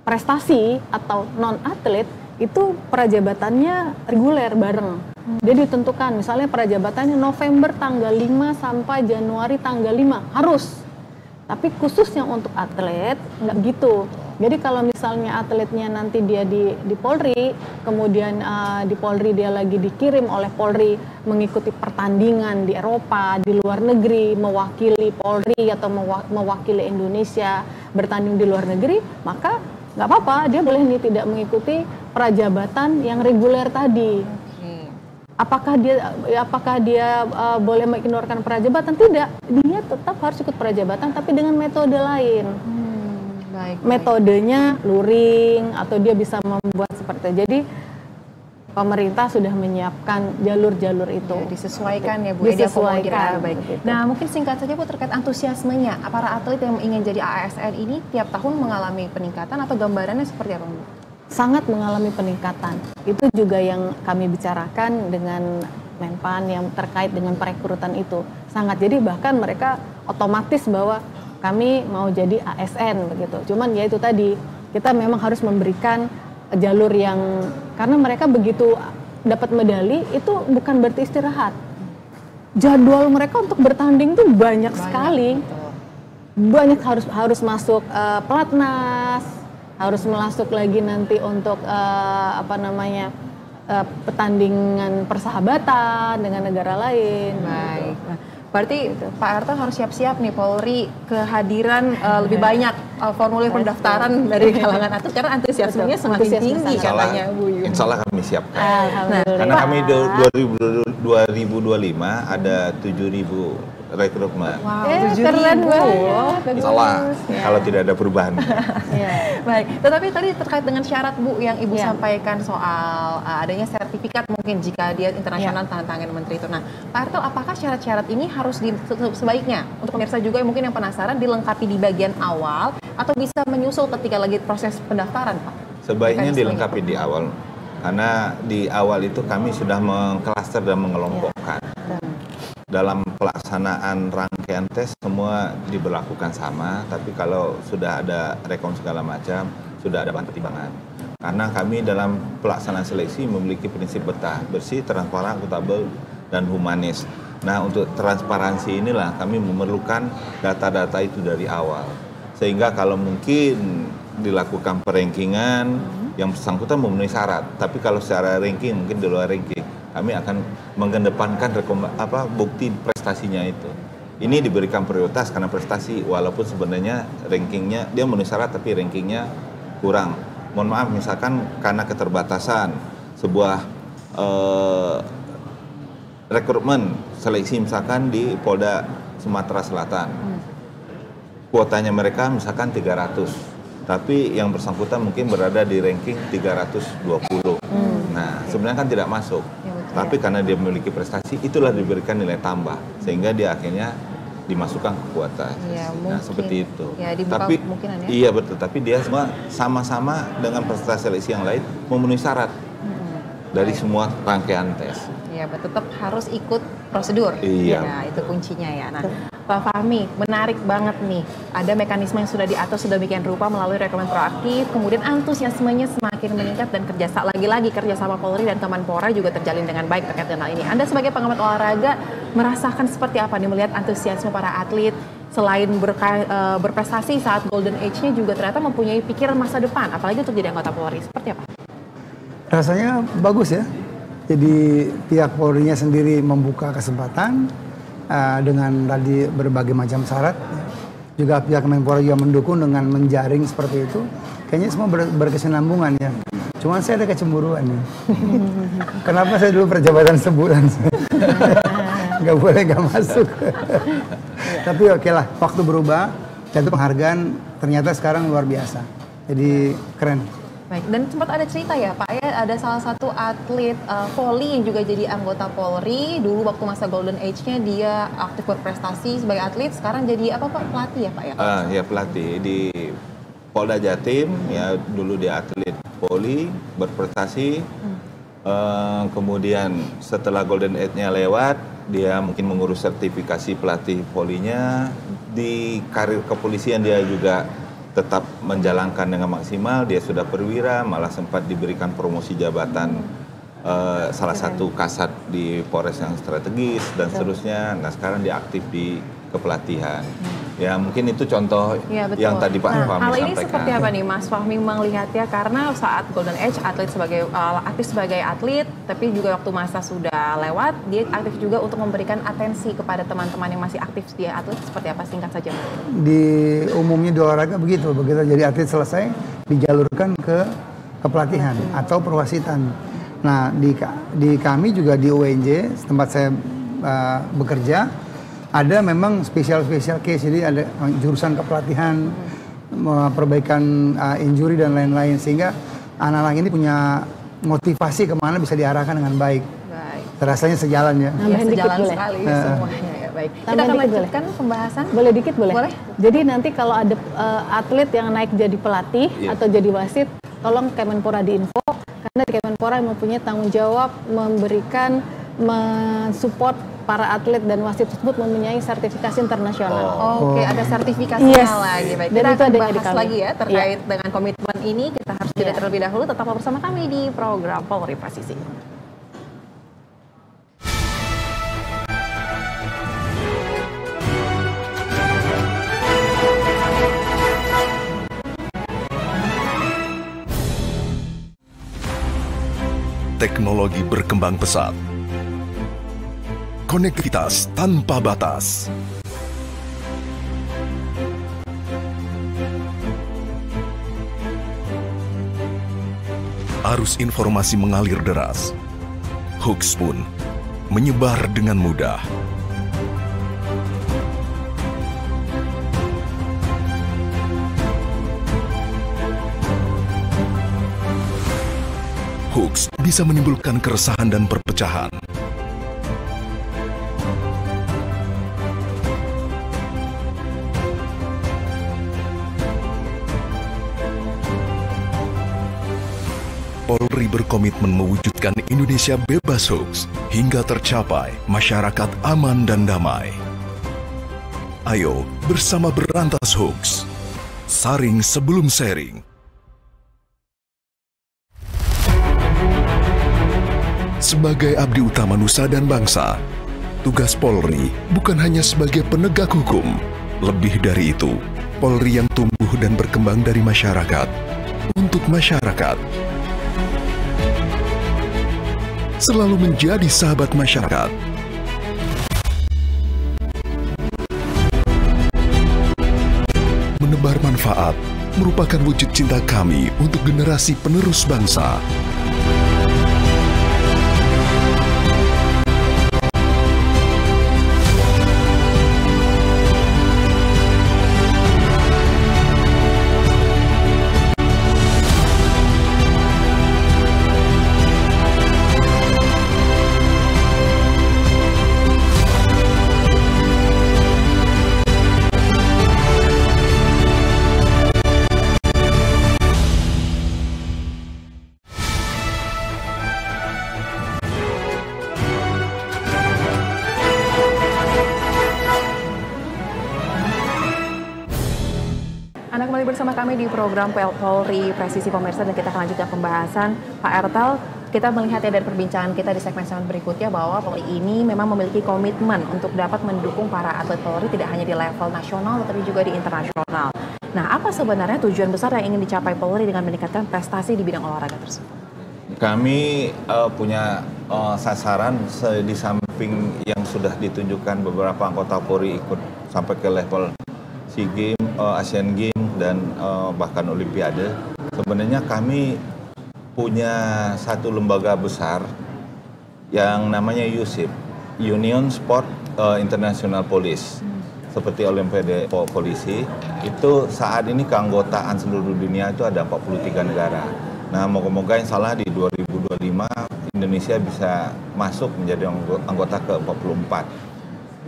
prestasi atau non atlet itu prajabatannya reguler bareng. Dia ditentukan misalnya prajabatannya November tanggal 5 sampai Januari tanggal 5 harus. Tapi khusus yang untuk atlet nggak gitu. Jadi kalau misalnya atletnya nanti dia di Polri, kemudian di Polri dia lagi dikirim oleh Polri mengikuti pertandingan di Eropa, di luar negeri, mewakili Polri atau mewakili Indonesia bertanding di luar negeri, maka nggak apa-apa, dia boleh tidak mengikuti prajabatan yang reguler tadi. apakah dia boleh mengignorkan prajabatan? Tidak, dia tetap harus ikut prajabatan tapi dengan metode lain. Metodenya luring atau dia bisa membuat seperti itu. Jadi pemerintah sudah menyiapkan jalur-jalur itu. Ya, disesuaikan ya Bu. Disesuaikan. Baik. Nah mungkin singkat saja Bu terkait antusiasmenya. Para atlet yang ingin jadi ASN ini tiap tahun mengalami peningkatan atau gambarannya seperti apa Bu? Sangat mengalami peningkatan. Itu juga yang kami bicarakan dengan Menpan yang terkait dengan perekrutan itu. Sangat. Jadi bahkan mereka otomatis bahwa kami mau jadi ASN begitu. Cuman ya itu tadi, kita memang harus memberikan jalur yang, karena mereka begitu dapat medali itu bukan berarti istirahat. Jadwal mereka untuk bertanding tuh banyak sekali. Betul. Banyak harus masuk pelatnas, harus masuk lagi nanti untuk pertandingan persahabatan dengan negara lain. Baik. Nah, berarti Pak Harto harus siap-siap nih Polri kehadiran lebih banyak formulir pendaftaran dari kalangan atlet karena antusiasmenya semakin tinggi katanya Bu. Insya Allah kami siapkan. Alhamdulillah. Karena kami 2025 ada 7.000 rekrutmen. Wow, keren banget. Insya Allah kalau tidak ada perubahan. Baik, tetapi tadi terkait dengan syarat Bu yang Ibu sampaikan soal adanya sertifikat mungkin jika dia internasional tahan tangan menteri itu. Nah, Pak Harto, apakah syarat-syarat ini harus sebaiknya untuk pemirsa juga yang mungkin yang penasaran dilengkapi di bagian awal atau bisa menyusul ketika lagi proses pendaftaran, Pak? Sebaiknya dilengkapi di awal, karena di awal itu kami sudah mengklaster dan mengelompokkan. Dalam pelaksanaan rangkaian tes semua diberlakukan sama, tapi kalau sudah ada rekon segala macam, sudah ada bahan pertimbangan. Karena kami dalam pelaksanaan seleksi memiliki prinsip bersih, transparan, akuntabel, dan humanis. Nah, untuk transparansi inilah kami memerlukan data-data itu dari awal. Sehingga kalau mungkin dilakukan perankingan, yang bersangkutan memenuhi syarat. Tapi kalau secara ranking, mungkin di luar ranking, kami akan mengedepankan bukti prestasinya itu. Ini diberikan prioritas karena prestasi, walaupun sebenarnya rankingnya, dia memenuhi syarat tapi rankingnya kurang. Mohon maaf, misalkan karena keterbatasan sebuah rekrutmen seleksi misalkan di Polda Sumatera Selatan. Kuotanya mereka misalkan 300. Tapi yang bersangkutan mungkin berada di ranking 320. Nah, sebenarnya kan tidak masuk. Tapi karena dia memiliki prestasi, itulah diberikan nilai tambah. Sehingga dia akhirnya dimasukkan ke kuota. Nah, seperti itu. Ya, tapi ya? Iya betul, tapi dia semua sama-sama dengan prestasi seleksi yang lain memenuhi syarat dari semua rangkaian tes. Ya, tetap harus ikut prosedur. Iya. Nah, itu kuncinya ya. Nah, Pak Fahmi, menarik banget nih. Ada mekanisme yang sudah diatur sedemikian rupa melalui rekrutmen proaktif, kemudian antusiasmenya semakin meningkat dan lagi-lagi kerjasama Polri dan Kemenpora juga terjalin dengan baik terkait dengan hal ini. Anda sebagai pengamat olahraga merasakan seperti apa nih melihat antusiasme para atlet selain berprestasi saat Golden Age-nya juga ternyata mempunyai pikiran masa depan, apalagi untuk jadi anggota Polri. Seperti apa? Rasanya bagus ya. Jadi pihak Polri-nya sendiri membuka kesempatan dengan tadi berbagai macam syarat. Juga pihak Kemenpora juga mendukung dengan menjaring seperti itu. Kayaknya semua berkesinambungan ya. Cuman saya ada kecemburuan nih. Kenapa saya dulu perjabatan sebulan? Gak boleh gak masuk. Tapi oke lah, waktu berubah. Jatuh penghargaan ternyata sekarang luar biasa. Jadi keren. Baik, dan sempat ada cerita ya Pak ya, ada salah satu atlet voli yang juga jadi anggota Polri, dulu waktu masa Golden Age-nya dia aktif berprestasi sebagai atlet, sekarang jadi apa Pak, pelatih ya Pak ya? Ya pelatih di Polda Jatim, ya dulu dia atlet voli, berprestasi, kemudian setelah Golden Age-nya lewat, dia mungkin mengurus sertifikasi pelatih volinya, di karir kepolisian dia juga tetap menjalankan dengan maksimal, dia sudah perwira, malah sempat diberikan promosi jabatan salah satu kasat di Polres yang strategis dan seterusnya. Nah sekarang dia aktif di kepelatihan. Ya mungkin itu contoh yang tadi Pak Fahmi sampaikan. Hal ini seperti apa nih Mas Fahmi melihatnya, karena saat Golden Age aktif sebagai atlet, tapi juga waktu masa sudah lewat, dia aktif juga untuk memberikan atensi kepada teman-teman yang masih aktif dia atlet, seperti apa, singkat saja? Di umumnya di olahraga begitu jadi atlet selesai dijalurkan ke kepelatihan atau perwasitan. Nah, di kami juga di UNJ tempat saya bekerja ada memang spesial case, jadi ada jurusan kepelatihan, perbaikan injury dan lain-lain, sehingga anak-anak ini punya motivasi kemana bisa diarahkan dengan baik. Terasanya sejalan ya. Ya, sejalan sekali semuanya ya. Baik. Kita akan lanjutkan pembahasan. Boleh dikit boleh? Boleh. Jadi nanti kalau ada atlet yang naik jadi pelatih atau jadi wasit, tolong Kemenpora diinfo, karena di Kemenpora mempunyai tanggung jawab memberikan, mensupport para atlet dan wasit tersebut mempunyai sertifikasi internasional. Oke, ada sertifikasinya lagi. Baik, Dan kita itu akan adanya di bahas kami. lagi ya terkait dengan komitmen ini. Kita harus jeda terlebih dahulu. Tetaplah bersama kami di program Polri Presisi. Teknologi berkembang pesat. Konektivitas tanpa batas. Arus informasi mengalir deras. Hoax pun menyebar dengan mudah. Hoax bisa menimbulkan keresahan dan perpecahan. Polri berkomitmen mewujudkan Indonesia bebas hoax hingga tercapai masyarakat aman dan damai. Ayo bersama berantas hoax. Saring sebelum sharing. Sebagai abdi utama nusa dan bangsa, tugas Polri bukan hanya sebagai penegak hukum. Lebih dari itu, Polri yang tumbuh dan berkembang dari masyarakat, untuk masyarakat. Selalu menjadi sahabat masyarakat. Menebar manfaat merupakan wujud cinta kami untuk generasi penerus bangsa. Anda kembali bersama kami di program Polri Presisi pemirsa, dan kita akan lanjutkan pembahasan. Pak Ertel, kita melihat ya dari perbincangan kita di segmen-segmen berikutnya bahwa Polri ini memang memiliki komitmen untuk dapat mendukung para atlet Polri tidak hanya di level nasional tetapi juga di internasional. Nah, apa sebenarnya tujuan besar yang ingin dicapai Polri dengan meningkatkan prestasi di bidang olahraga tersebut? Kami punya sasaran di samping yang sudah ditunjukkan beberapa anggota Polri ikut sampai ke level SEA Games, Asian Games, dan bahkan Olimpiade. Sebenarnya kami punya satu lembaga besar yang namanya USIP, Union Sport International Police, seperti Olimpiade Polisi. Itu saat ini keanggotaan seluruh dunia itu ada 43 negara. Nah, moga-moga insya Allah di 2025 Indonesia bisa masuk menjadi anggota ke-44.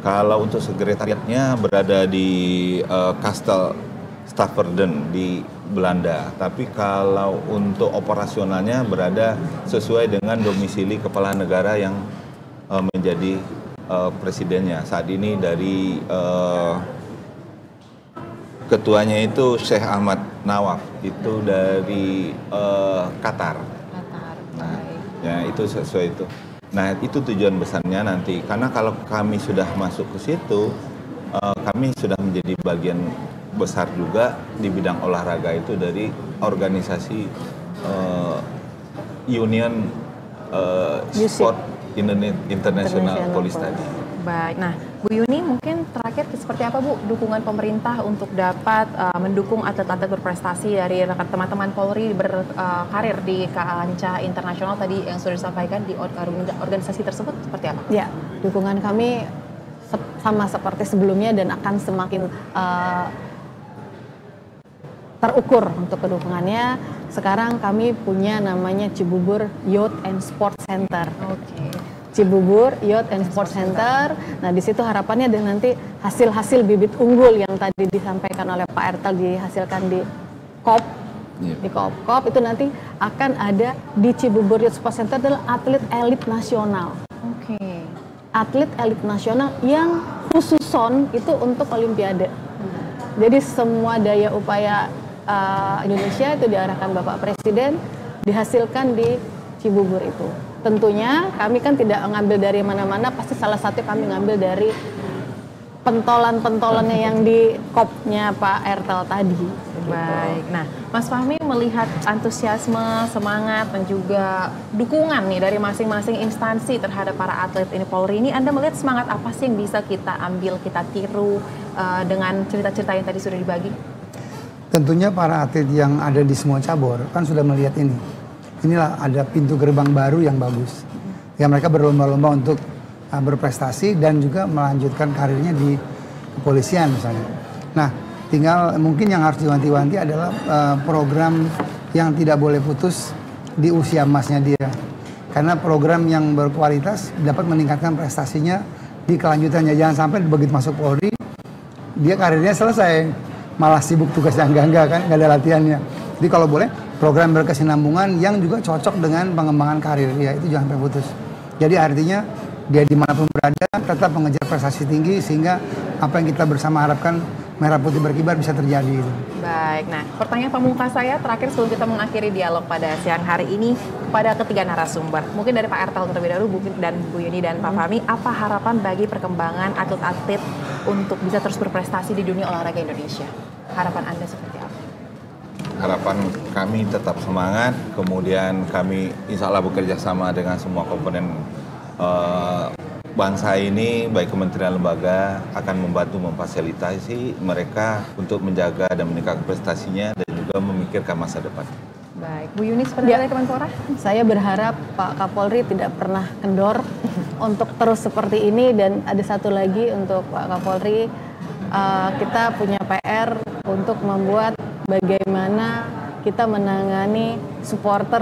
Kalau untuk sekretariatnya berada di Kastel Stafferden di Belanda, tapi kalau untuk operasionalnya berada sesuai dengan domisili kepala negara yang menjadi presidennya. Saat ini dari ketuanya itu Sheikh Ahmad Nawaf, itu dari Qatar. Nah, ya itu sesuai itu. Nah, itu tujuan besarnya nanti, karena kalau kami sudah masuk ke situ, kami sudah menjadi bagian besar juga di bidang olahraga itu dari organisasi Union Sport International Police tadi. Baik, nah Bu Yuni, mungkin terakhir seperti apa Bu dukungan pemerintah untuk dapat mendukung atlet-atlet berprestasi dari teman-teman Polri berkarir di kancah internasional tadi yang sudah disampaikan di organisasi tersebut seperti apa? Ya, dukungan kami sama seperti sebelumnya dan akan semakin terukur untuk kedukungannya. Sekarang kami punya namanya Cibubur Youth and Sport Center. Oke. Cibubur Youth and Sport Center. Nah, di situ harapannya dan nanti hasil-hasil bibit unggul yang tadi disampaikan oleh Pak Ertel dihasilkan di KOP, di KOP itu nanti akan ada di Cibubur Youth Sport Center adalah atlet elit nasional. Oke. Atlet elit nasional yang khususon itu untuk Olimpiade. Jadi semua daya upaya Indonesia itu diarahkan Bapak Presiden dihasilkan di Cibubur itu. Tentunya kami kan tidak mengambil dari mana-mana, pasti salah satu kami ngambil dari pentolan-pentolannya yang di KOP-nya Pak Ertel tadi. Baik, nah Mas Fahmi melihat antusiasme, semangat dan juga dukungan nih dari masing-masing instansi terhadap para atlet ini Polri ini, Anda melihat semangat apa sih yang bisa kita ambil, kita tiru dengan cerita-cerita yang tadi sudah dibagi? Tentunya para atlet yang ada di semua cabur kan sudah melihat ini. Inilah ada pintu gerbang baru yang bagus. Ya mereka berlomba-lomba untuk berprestasi dan juga melanjutkan karirnya di kepolisian misalnya. Nah, tinggal mungkin yang harus diwanti-wanti adalah program yang tidak boleh putus di usia emasnya dia. Karena program yang berkualitas dapat meningkatkan prestasinya di kelanjutannya. Jangan sampai begitu masuk Polri, dia karirnya selesai, malah sibuk tugas yang enggak kan, nggak ada latihannya. Jadi kalau boleh, program berkesinambungan yang juga cocok dengan pengembangan karir ya, itu jangan sampai putus. Jadi artinya dia dimanapun berada tetap mengejar prestasi tinggi sehingga apa yang kita bersama harapkan merah putih berkibar bisa terjadi. Baik, nah pertanyaan pamungkas saya terakhir sebelum kita mengakhiri dialog pada siang hari ini kepada ketiga narasumber. Mungkin dari Pak Ertel terlebih dahulu, dan Bu Yuni dan Pak Fahmi, apa harapan bagi perkembangan atlet-atlet untuk bisa terus berprestasi di dunia olahraga Indonesia? Harapan Anda seperti apa? Harapan kami tetap semangat, kemudian kami insya Allah bekerja sama dengan semua komponen bangsa ini, baik kementerian lembaga akan membantu memfasilitasi mereka untuk menjaga dan meningkatkan prestasinya dan juga memikirkan masa depan. Baik, Bu Yuni seperti dari Kemenpora? Saya berharap Pak Kapolri tidak pernah kendor untuk terus seperti ini, dan ada satu lagi untuk Pak Kapolri, kita punya PR untuk membuat bagaimana kita menangani supporter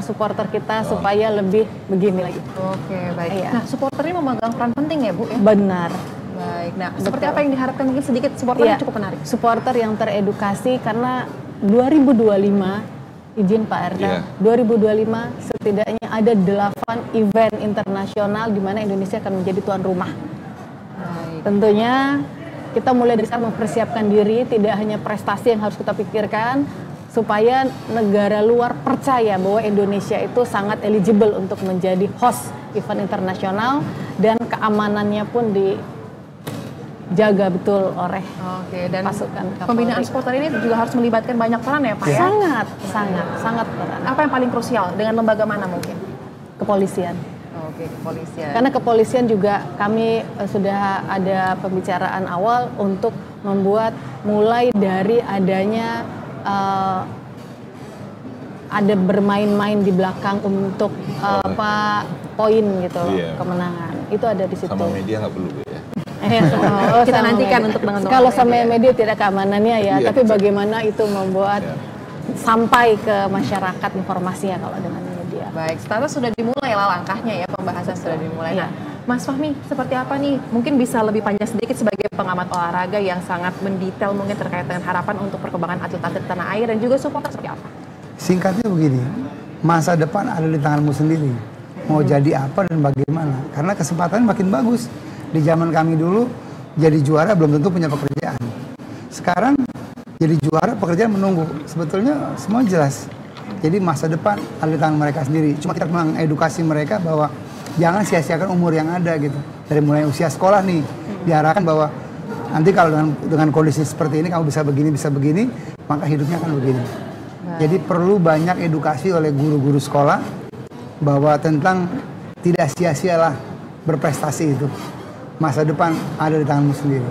kita supaya lebih begini lagi. Oke, baik. Iya. Nah, supporter ini memegang peran penting ya, Bu? Ya? Benar. Baik. Nah, seperti apa yang diharapkan, mungkin sedikit supporter cukup menarik. Supporter yang teredukasi karena 2025, izin Pak Ertel, 2025 setidaknya ada 8 event internasional di mana Indonesia akan menjadi tuan rumah. Baik. Tentunya kita mulai dari sekarang mempersiapkan diri, tidak hanya prestasi yang harus kita pikirkan, supaya negara luar percaya bahwa Indonesia itu sangat eligible untuk menjadi host event internasional dan keamanannya pun dijaga betul oleh dan pasukan Kapolri. Pembinaan supporter ini juga harus melibatkan banyak peran ya Pak ya? Sangat peran. Apa yang paling krusial, dengan lembaga mana mungkin? Kepolisian. Oke, kepolisian. Karena kepolisian juga kami sudah ada pembicaraan awal untuk membuat mulai dari adanya ada bermain-main di belakang untuk poin gitu, kemenangan. Itu ada di situ. Sama media nggak perlu ya? Kita nantikan untuk teman-teman. Kalau sama media tidak keamanannya ya, tapi bagaimana itu membuat sampai ke masyarakat informasinya kalau dengan media. Baik, status sudah dimulai lah langkahnya ya, pembahasan sudah dimulai. Nah, Mas Fahmi, seperti apa nih? Mungkin bisa lebih panjang sedikit sebagai pengamat olahraga yang sangat mendetail mungkin terkait dengan harapan untuk perkembangan atlet-atlet tanah air dan juga supporter seperti apa? Singkatnya begini, masa depan ada di tanganmu sendiri. Mau jadi apa dan bagaimana? Karena kesempatan makin bagus. Di zaman kami dulu, jadi juara belum tentu punya pekerjaan. Sekarang jadi juara, pekerjaan menunggu. Sebetulnya semua jelas. Jadi masa depan ada di tangan mereka sendiri. Cuma kita mengedukasi mereka bahwa jangan sia-siakan umur yang ada gitu. Dari mulai usia sekolah nih, diarahkan bahwa nanti kalau dengan kondisi seperti ini kamu bisa begini, maka hidupnya akan begini. Jadi perlu banyak edukasi oleh guru-guru sekolah bahwa tentang tidak sia-sialah berprestasi itu. masa depan ada di tanganmu sendiri.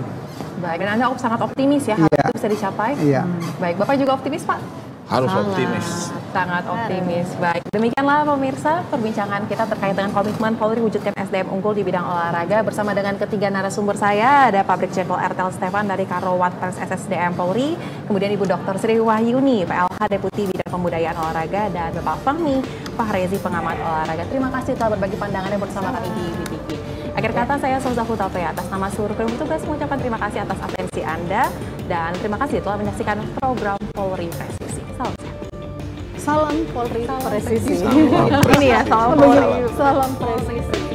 Baik, dan Anda sangat optimis ya, hal itu bisa dicapai? Iya. Baik, Bapak juga optimis, Pak? Harus optimis. Sangat optimis. Baik, demikianlah pemirsa perbincangan kita terkait dengan komitmen Polri wujudkan SDM unggul di bidang olahraga bersama dengan ketiga narasumber saya. Ada Pabrik Jenderal Ertel Stefan dari Karowan Pers SSDM Polri, kemudian Ibu Dr. Sri Wahyuni, PLH Deputi Bidang Pembudayaan Olahraga, dan Bapak Fahmi Fahrezi, pengamat olahraga. Terima kasih telah berbagi pandangannya bersama kami di BTV. Akhir kata, saya Souza Hutapea atas nama seluruh kru bertugas mengucapkan terima kasih atas atensi Anda dan terima kasih telah menyaksikan program Polri Presisi. Salam sehat. Salam Polri Presisi. Ini ya, salam Polri. Salam Presisi.